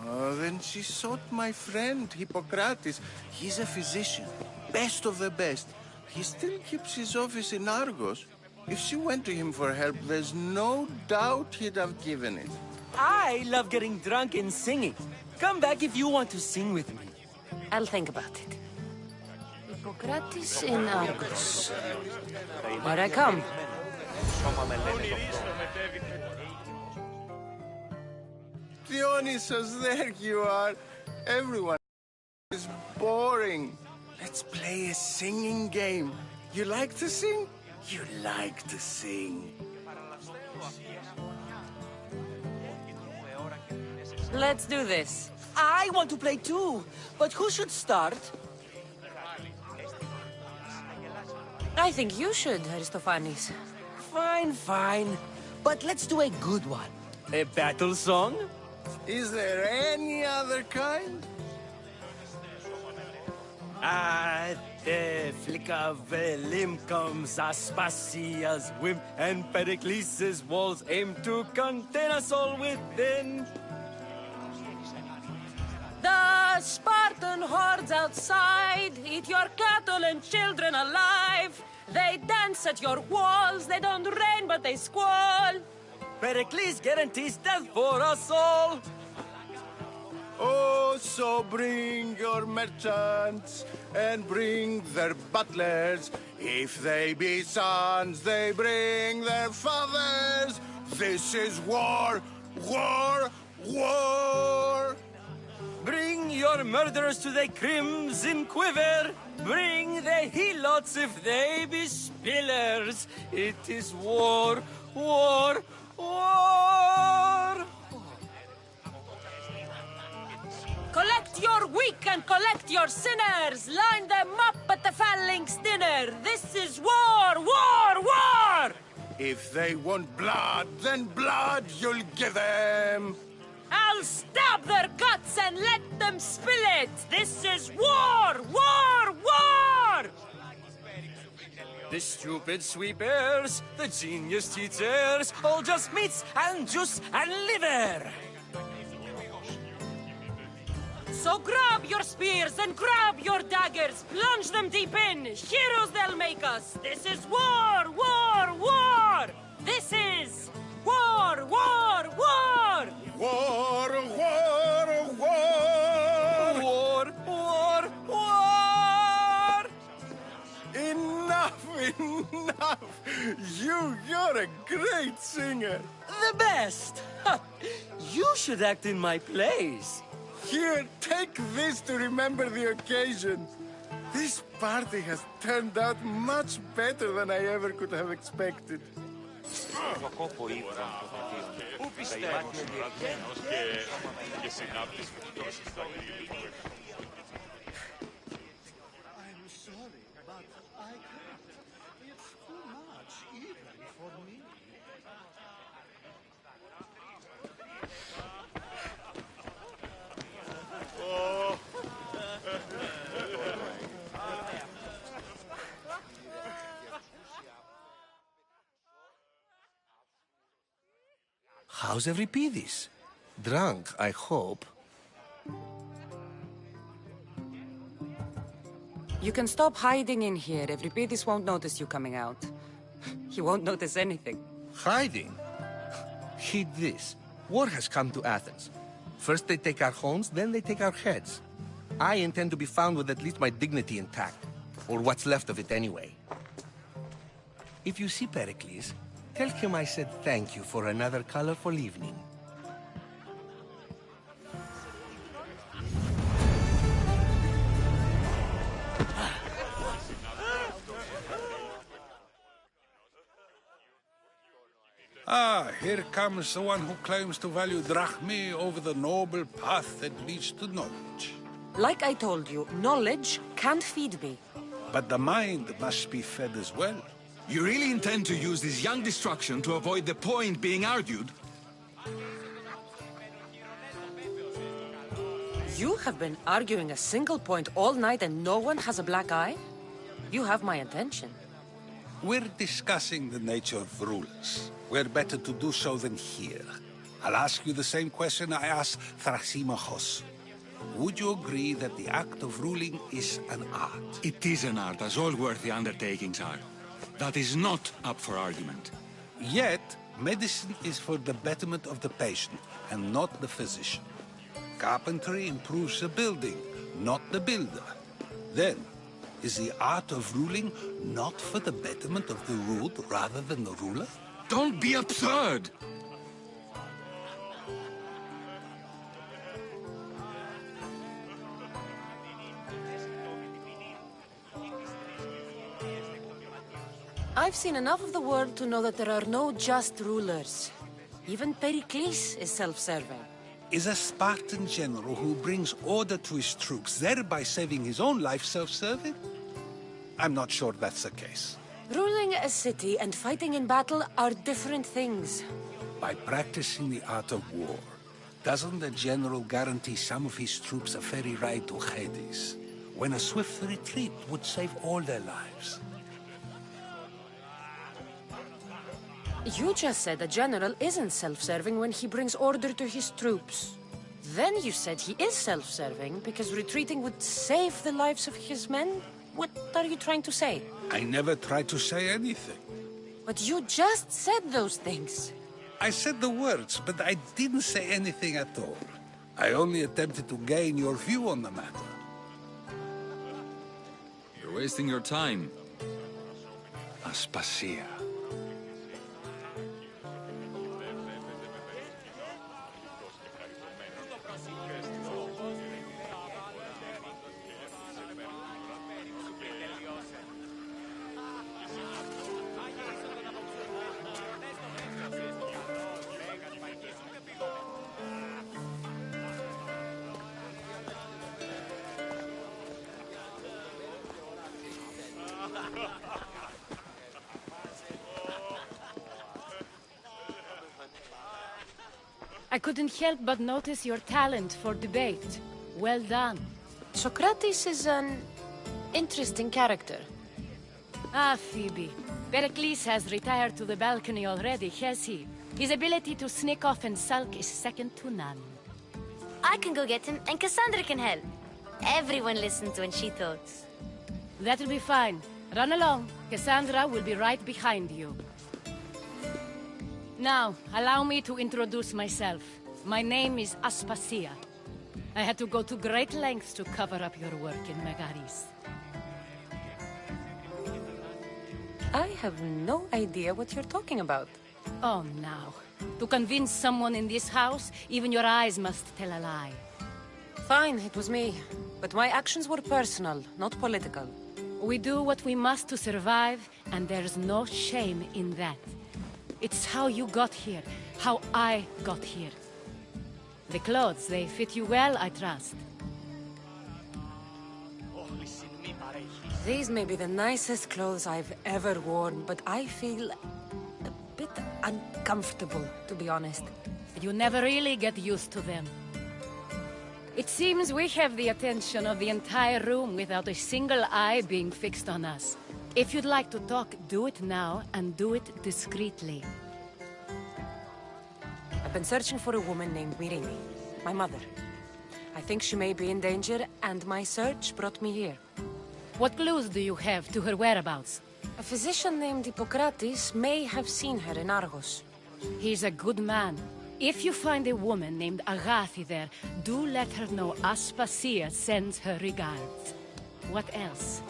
Oh, then she sought my friend, Hippocrates. He's a physician, best of the best. He still keeps his office in Argos. If she went to him for help, there's no doubt he'd have given it. I love getting drunk and singing. Come back if you want to sing with me. I'll think about it. Hippocrates in Argos. Here I come. Dionysus, there you are. Everyone is boring. Let's play a singing game. You like to sing? You like to sing. Let's do this. I want to play too, but who should start? I think you should, Aristophanes. Fine, fine. But let's do a good one. A battle song? Is there any other kind? At the flick of a limb comes Aspasia's whim, and Pericles' walls aim to contain us all within. The Spartan hordes outside eat your cattle and children alive. They dance at your walls, they don't rain but they squall. Pericles guarantees death for us all. Oh, so bring your merchants and bring their butlers. If they be sons, they bring their fathers. This is war, war, war. Bring your murderers to the crimson quiver. Bring the helots if they be spillers. It is war, war, war. Collect your weak and collect your sinners. Line them up at the phalanx dinner. This is war, war, war! If they want blood, then blood you'll give them. I'll stab their guts and let them spill it. This is war, war, war! The stupid sweepers, the genius teachers, all just meats and juice and liver. So grab your spears and grab your daggers. Plunge them deep in. Heroes they'll make us. This is war, war, war! This is war, war, war! War, war, war! War, war, war! Enough, enough! You're a great singer. The best! You should act in my plays. Here, take this to remember the occasion. This party has turned out much better than I ever could have expected. Πού πιστεύω και συνάπτεις με την τόση στα λίγο. I'm sorry, but I can't. It's too much, even for me. How's Euripides? Drunk, I hope. You can stop hiding in here. Euripides won't notice you coming out. He won't notice anything. Hiding? Heed this. War has come to Athens. First they take our homes, then they take our heads. I intend to be found with at least my dignity intact. Or what's left of it anyway. If you see Pericles, tell him I said thank you for another colorful evening. Ah, here comes the one who claims to value drachmae over the noble path that leads to knowledge. Like I told you, knowledge can't feed me. But the mind must be fed as well. You really intend to use this young destruction to avoid the point being argued? You have been arguing a single point all night and no one has a black eye? You have my attention. We're discussing the nature of rulers. Where better to do so than here? I'll ask you the same question I asked Thrasymachos. Would you agree that the act of ruling is an art? It is an art, as all worthy undertakings are. That is not up for argument. Yet, medicine is for the betterment of the patient, and not the physician. Carpentry improves the building, not the builder. Then, is the art of ruling not for the betterment of the ruled rather than the ruler? Don't be absurd! I've seen enough of the world to know that there are no just rulers. Even Pericles is self-serving. Is a Spartan general who brings order to his troops, thereby saving his own life, self-serving? I'm not sure that's the case. Ruling a city and fighting in battle are different things. By practicing the art of war, doesn't the general guarantee some of his troops a ferry ride to Hades, when a swift retreat would save all their lives? You just said a general isn't self-serving when he brings order to his troops. Then you said he is self-serving because retreating would save the lives of his men? What are you trying to say? I never tried to say anything. But you just said those things. I said the words, but I didn't say anything at all. I only attempted to gain your view on the matter. You're wasting your time. Aspasia. I couldn't help but notice your talent for debate. Well done. Socrates is an interesting character. Ah, Phoebe. Pericles has retired to the balcony already, has he? His ability to sneak off and sulk is second to none. I can go get him, and Cassandra can help. Everyone listens when she talks. That'll be fine. Run along. Cassandra will be right behind you. Now, allow me to introduce myself. My name is Aspasia. I had to go to great lengths to cover up your work in Megaris. I have no idea what you're talking about. Oh, now. To convince someone in this house, even your eyes must tell a lie. Fine, it was me. But my actions were personal, not political. We do what we must to survive, and there's no shame in that. It's how you got here, how I got here. The clothes, they fit you well, I trust. These may be the nicest clothes I've ever worn, but I feel a bit uncomfortable, to be honest. You never really get used to them. It seems we have the attention of the entire room without a single eye being fixed on us. If you'd like to talk, do it now, and do it discreetly. I've been searching for a woman named Myrini, my mother. I think she may be in danger, and my search brought me here. What clues do you have to her whereabouts? A physician named Hippocrates may have seen her in Argos. He's a good man. If you find a woman named Agathi there, do let her know Aspasia sends her regards. What else?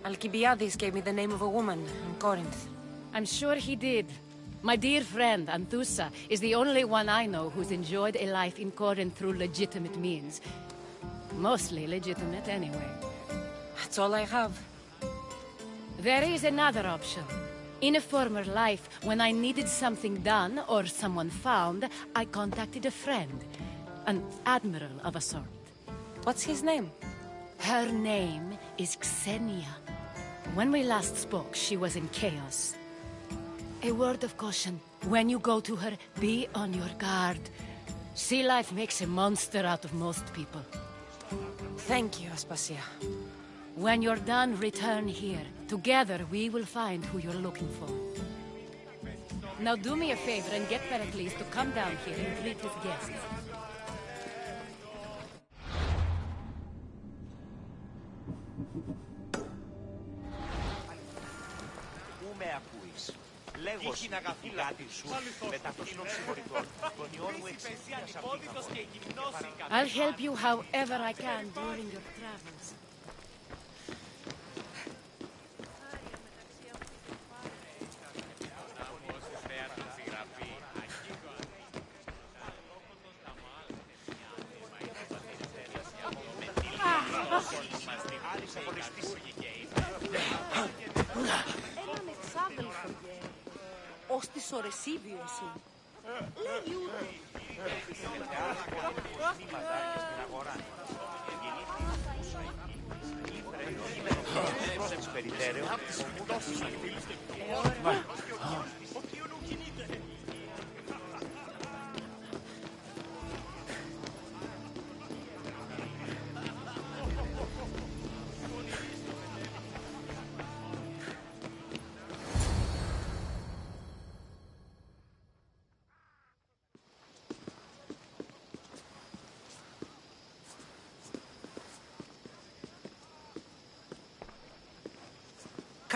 Alcibiades gave me the name of a woman in Corinth. I'm sure he did. My dear friend, Anthusa, is the only one I know who's enjoyed a life in Corinth through legitimate means. Mostly legitimate, anyway. That's all I have. There is another option. In a former life, when I needed something done or someone found, I contacted a friend. An admiral of a sort. What's his name? Her name is Xenia. When we last spoke, she was in chaos. A word of caution. When you go to her, be on your guard. Sea life makes a monster out of most people. Thank you, Aspasia. When you're done, return here. Together, we will find who you're looking for. Now do me a favor and get Pericles to come down here and greet his guests. Τύχη να αγαπεί κάτι σου μετά το συμμοριτών. Τον ιόν μου εξαιτίας I'll help you however I can during your travels. ως τις ορεσίβιες σου.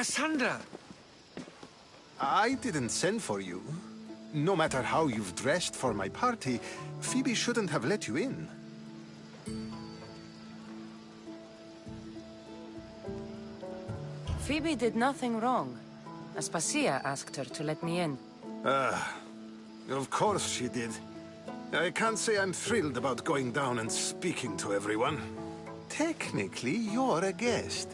Cassandra! I didn't send for you. No matter how you've dressed for my party, Phoebe shouldn't have let you in. Phoebe did nothing wrong. Aspasia asked her to let me in. Of course she did. I can't say I'm thrilled about going down and speaking to everyone. Technically, you're a guest.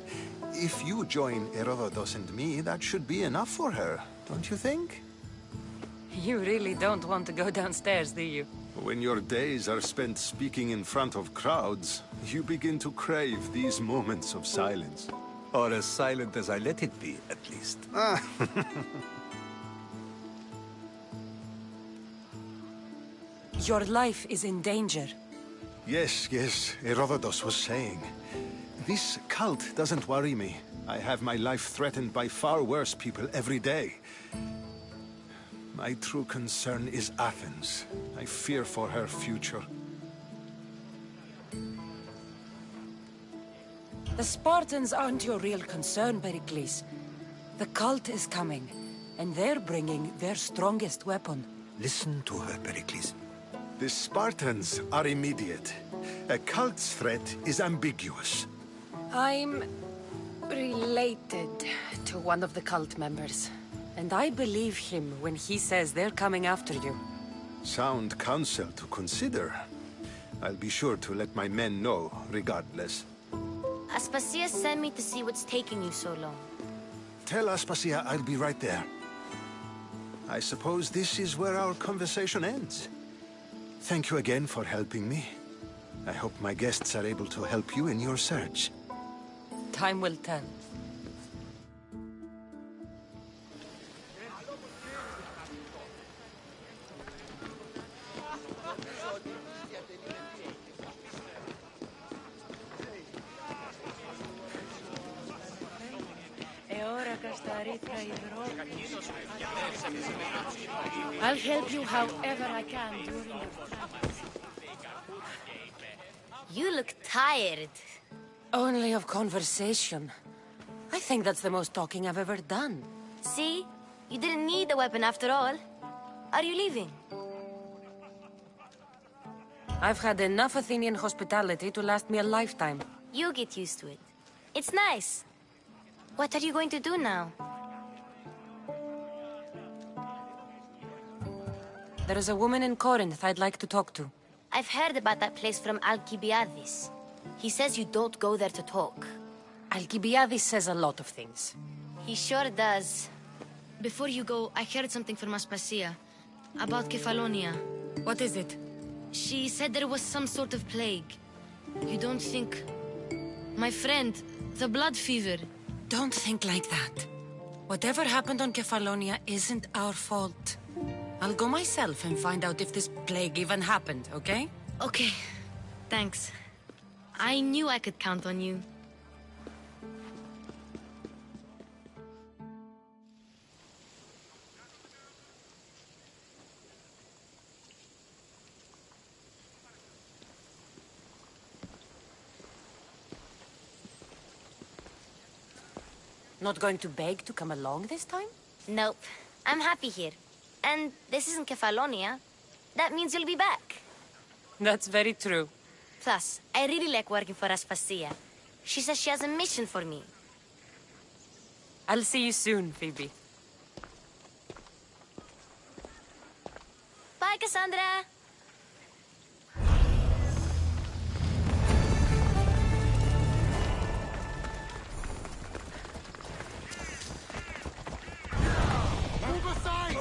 If you join Herodotus and me, that should be enough for her, don't you think? You really don't want to go downstairs, do you? When your days are spent speaking in front of crowds, you begin to crave these moments of silence. Or as silent as I let it be, at least. Your life is in danger. Yes, Herodotus was saying. This cult doesn't worry me. I have my life threatened by far worse people every day. My true concern is Athens. I fear for her future. The Spartans aren't your real concern, Pericles. The cult is coming, and they're bringing their strongest weapon. Listen to her, Pericles. The Spartans are immediate. A cult's threat is ambiguous. I'm related to one of the cult members, and I believe him when he says they're coming after you. Sound counsel to consider. I'll be sure to let my men know, regardless. Aspasia sent me to see what's taking you so long. Tell Aspasia I'll be right there. I suppose this is where our conversation ends. Thank you again for helping me. I hope my guests are able to help you in your search. Time will tell. I'll help you however I can during your travels. You look tired. Only of conversation. I think that's the most talking I've ever done. See? You didn't need the weapon after all. Are you leaving? I've had enough Athenian hospitality to last me a lifetime. You get used to it. It's nice. What are you going to do now? There is a woman in Corinth I'd like to talk to. I've heard about that place from Alcibiades. He says you don't go there to talk. Alcibiades says a lot of things. He sure does. Before you go, I heard something from Aspasia. About Kefalonia. What is it? She said there was some sort of plague. You don't think... My friend, the blood fever. Don't think like that. Whatever happened on Kefalonia isn't our fault. I'll go myself and find out if this plague even happened, okay? Okay. Thanks. I knew I could count on you. Not going to beg to come along this time? Nope. I'm happy here. And this isn't Kefalonia. That means you'll be back. That's very true. Plus, I really like working for Aspasia. She says she has a mission for me. I'll see you soon, Phoebe. Bye, Cassandra! Move aside!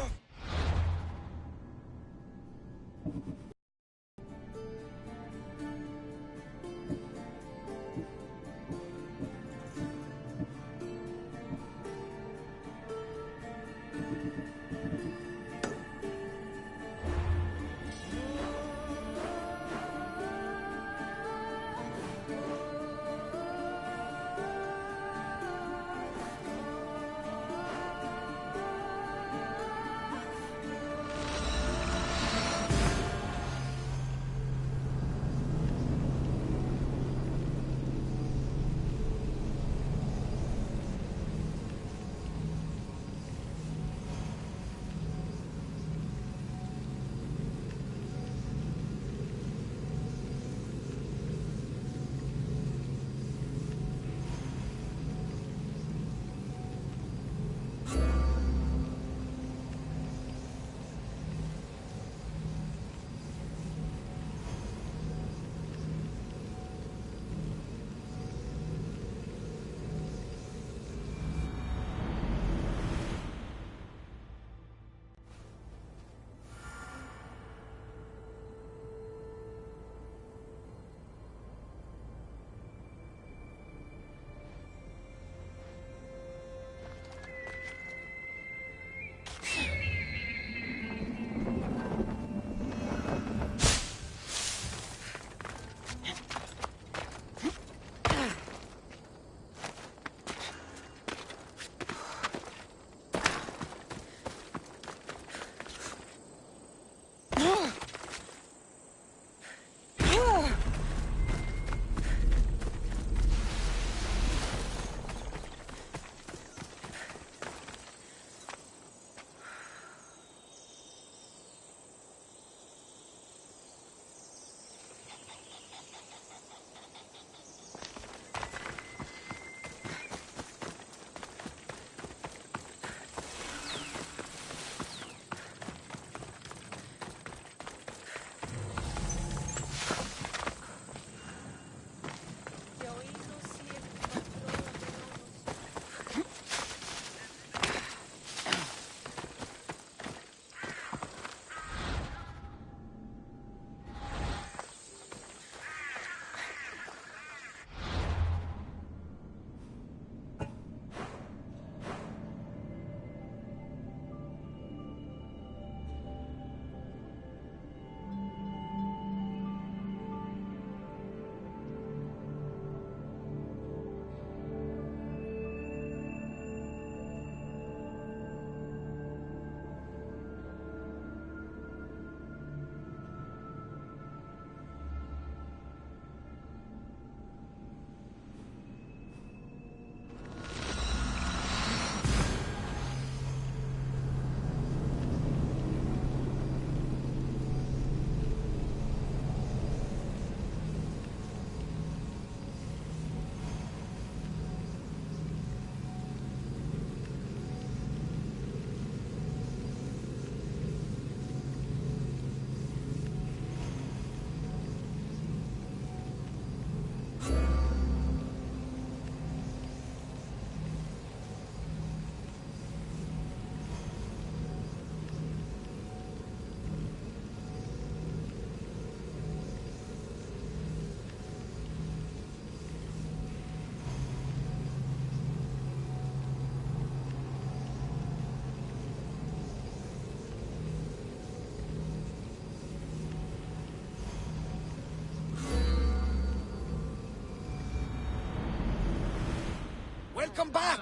Welcome back!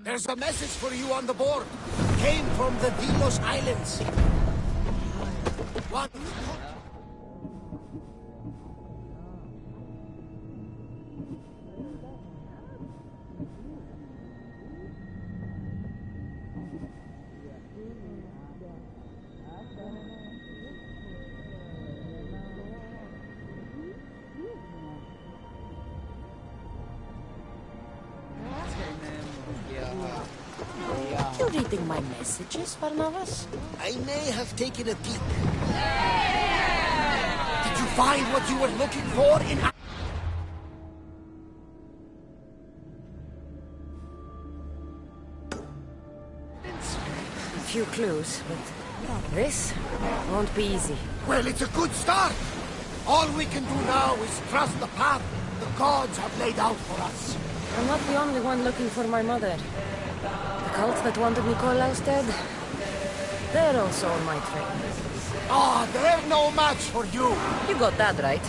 There's a message for you on the board. Came from the Delos Islands. What? You reading my messages, Barnabas? I may have taken a peek. Did you find what you were looking for in... A few clues, but this won't be easy. Well, it's a good start. All we can do now is trust the path the gods have laid out for us. I'm not the only one looking for my mother. The cult that wanted Nikolaus dead, they're also on my trail. Ah, they're no match for you. You got that right.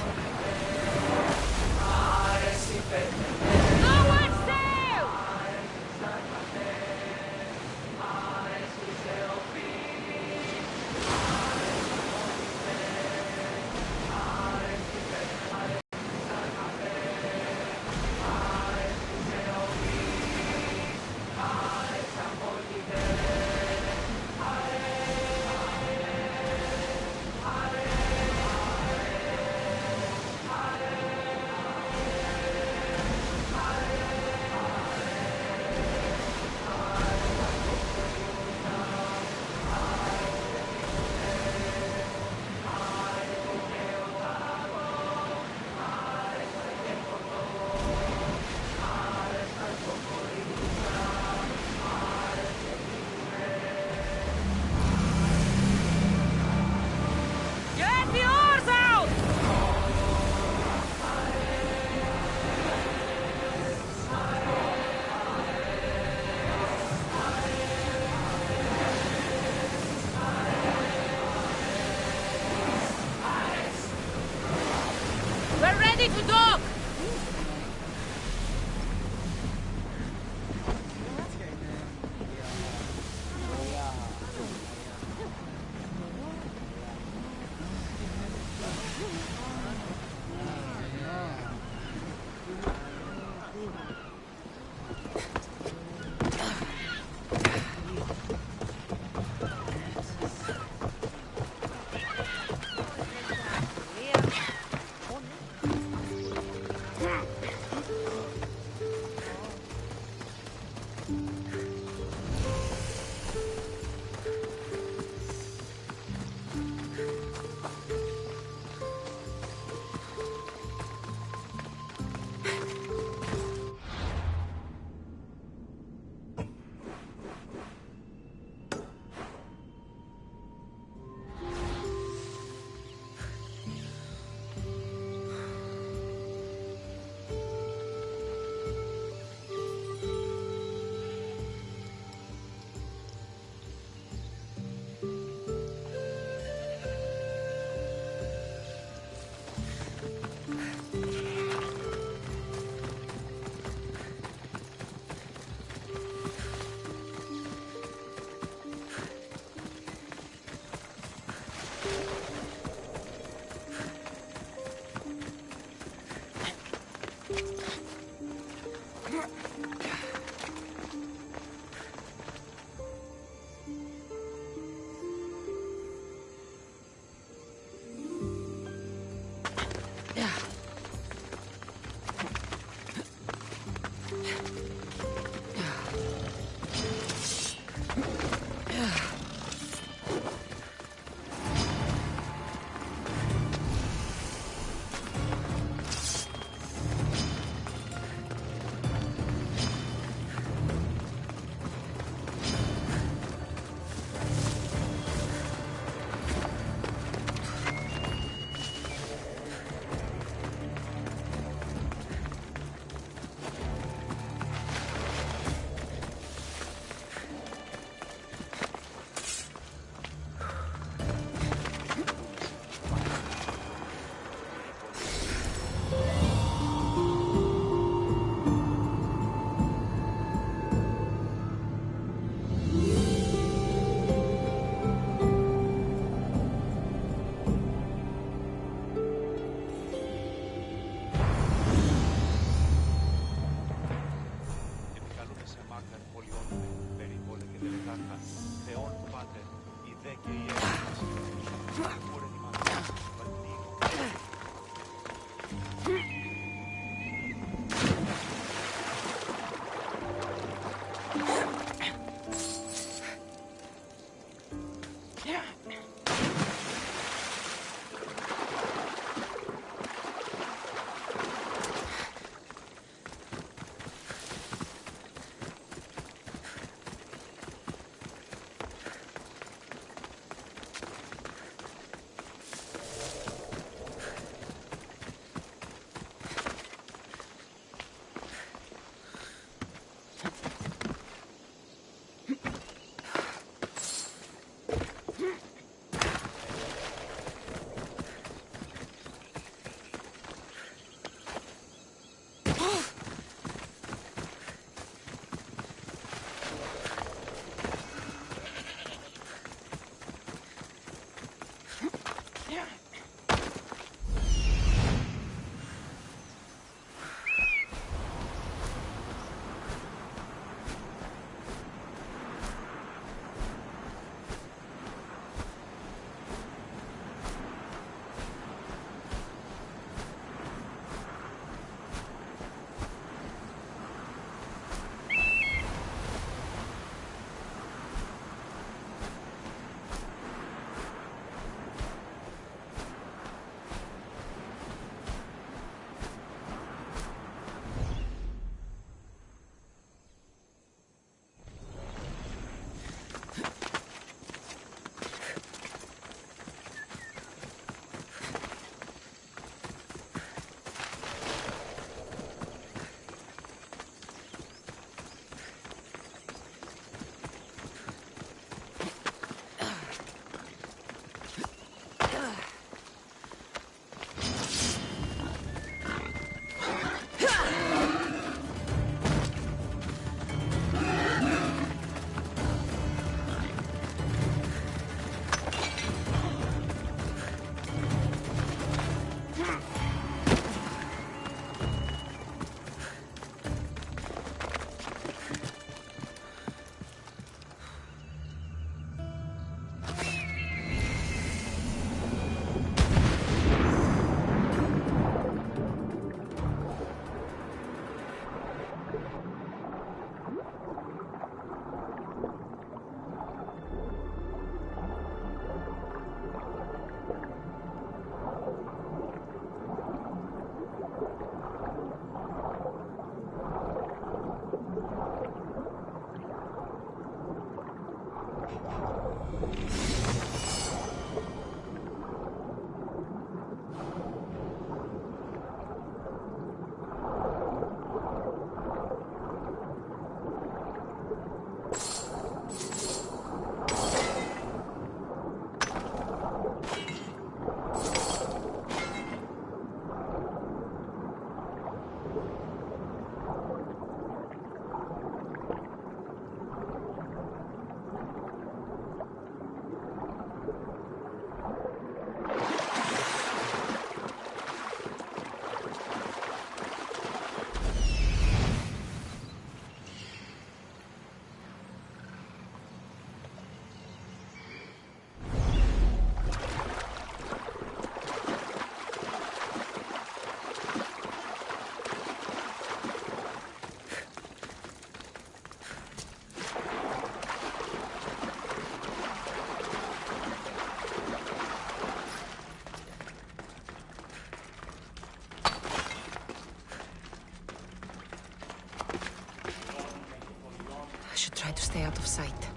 Try to stay out of sight.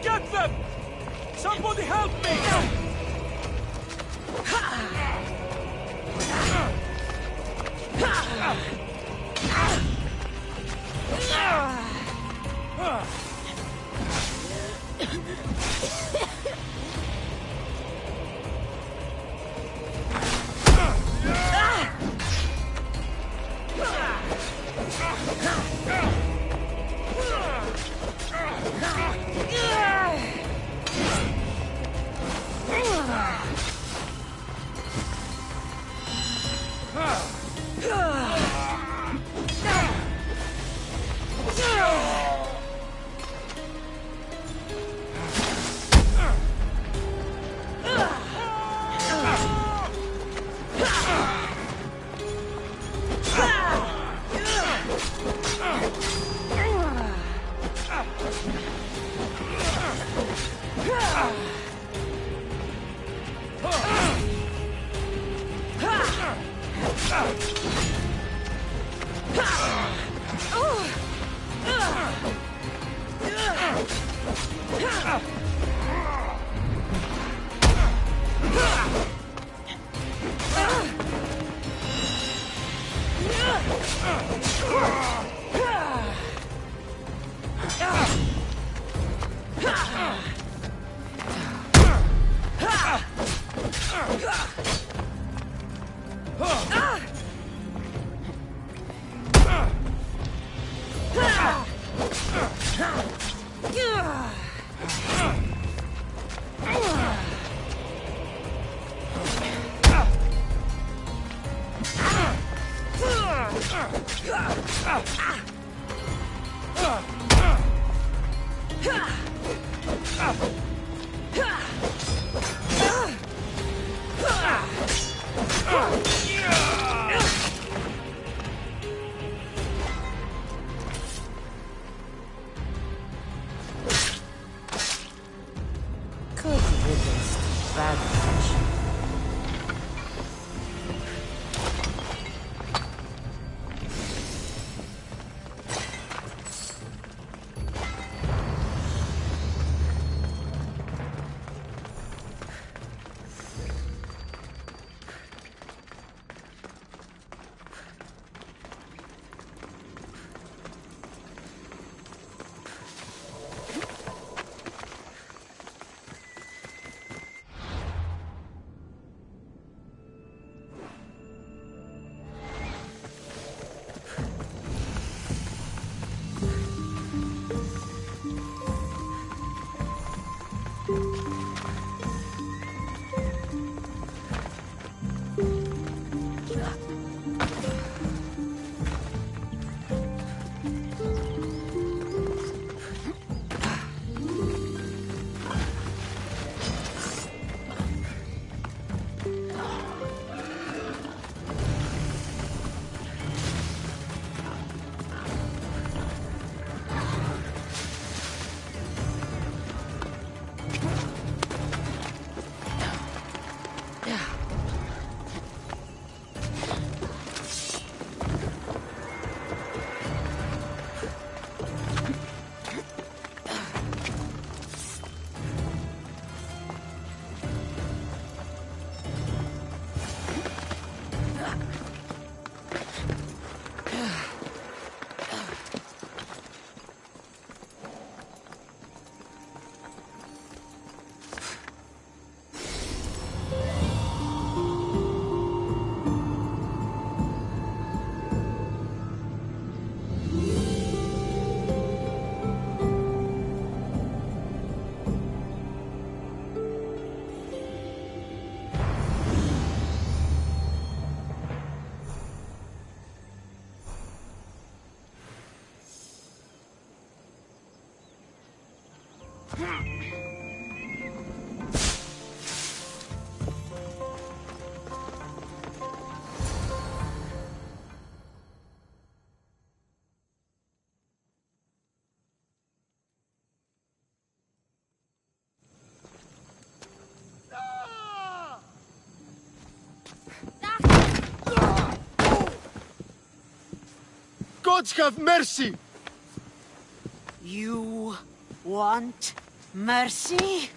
Get them! Somebody help me! Gods have mercy! You want mercy?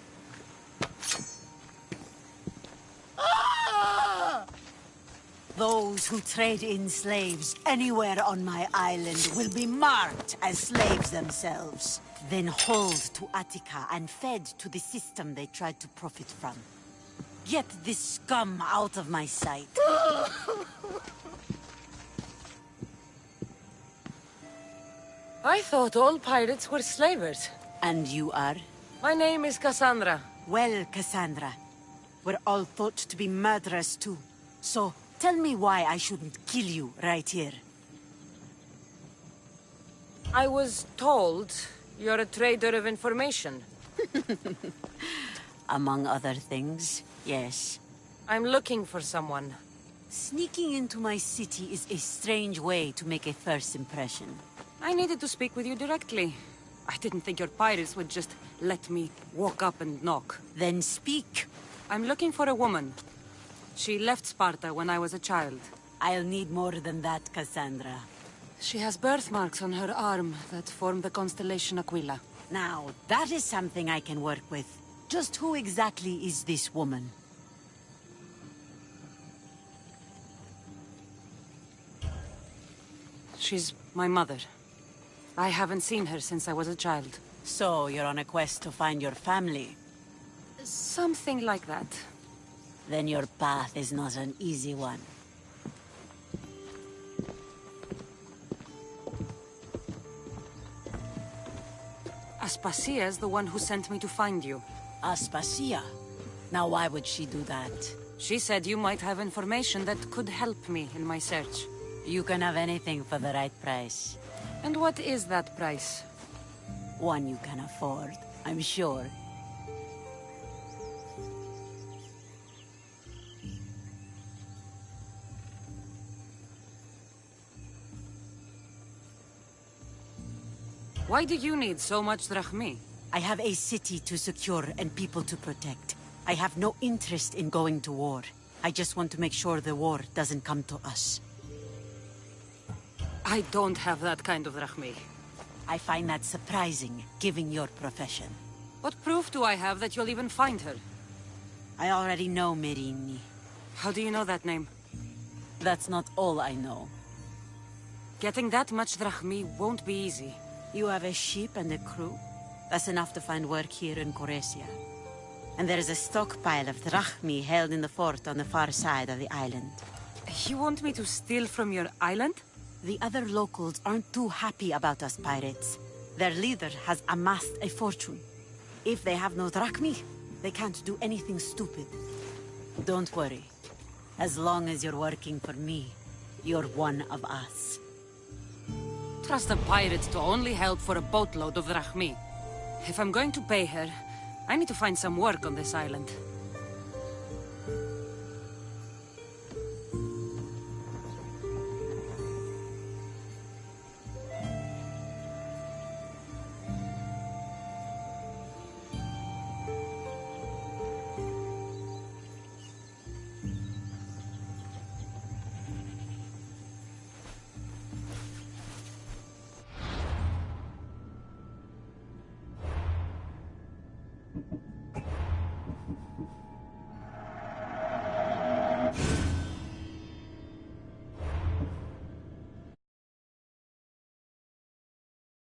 Those who trade in slaves anywhere on my island will be marked as slaves themselves, then hauled to Attica and fed to the system they tried to profit from. Get this scum out of my sight. I thought all pirates were slavers. And you are? My name is Cassandra. Well, Cassandra, we're all thought to be murderers too. So, tell me why I shouldn't kill you right here. I was told you're a trader of information. Among other things, yes. I'm looking for someone. Sneaking into my city is a strange way to make a first impression. I needed to speak with you directly. I didn't think your pirates would just let me walk up and knock. Then speak. I'm looking for a woman. She left Sparta when I was a child. I'll need more than that, Cassandra. She has birthmarks on her arm that form the constellation Aquila. Now, that is something I can work with. Just who exactly is this woman? She's my mother. I haven't seen her since I was a child. So, you're on a quest to find your family? Something like that. Then your path is not an easy one. Aspasia's the one who sent me to find you. Aspasia? Now why would she do that? She said you might have information that could help me in my search. You can have anything for the right price. And what is that price? One you can afford, I'm sure. Why do you need so much drachmi? I have a city to secure and people to protect. I have no interest in going to war. I just want to make sure the war doesn't come to us. I don't have that kind of drachmi. I find that surprising, given your profession. What proof do I have that you'll even find her? I already know Merini. How do you know that name? That's not all I know. Getting that much drachmi won't be easy. You have a ship and a crew? That's enough to find work here in Coresia. And there is a stockpile of drachmi held in the fort on the far side of the island. You want me to steal from your island? The other locals aren't too happy about us pirates. Their leader has amassed a fortune. If they have no drachmi, they can't do anything stupid. Don't worry. As long as you're working for me, you're one of us. Trust a pirate to only help for a boatload of drachmi. If I'm going to pay her, I need to find some work on this island.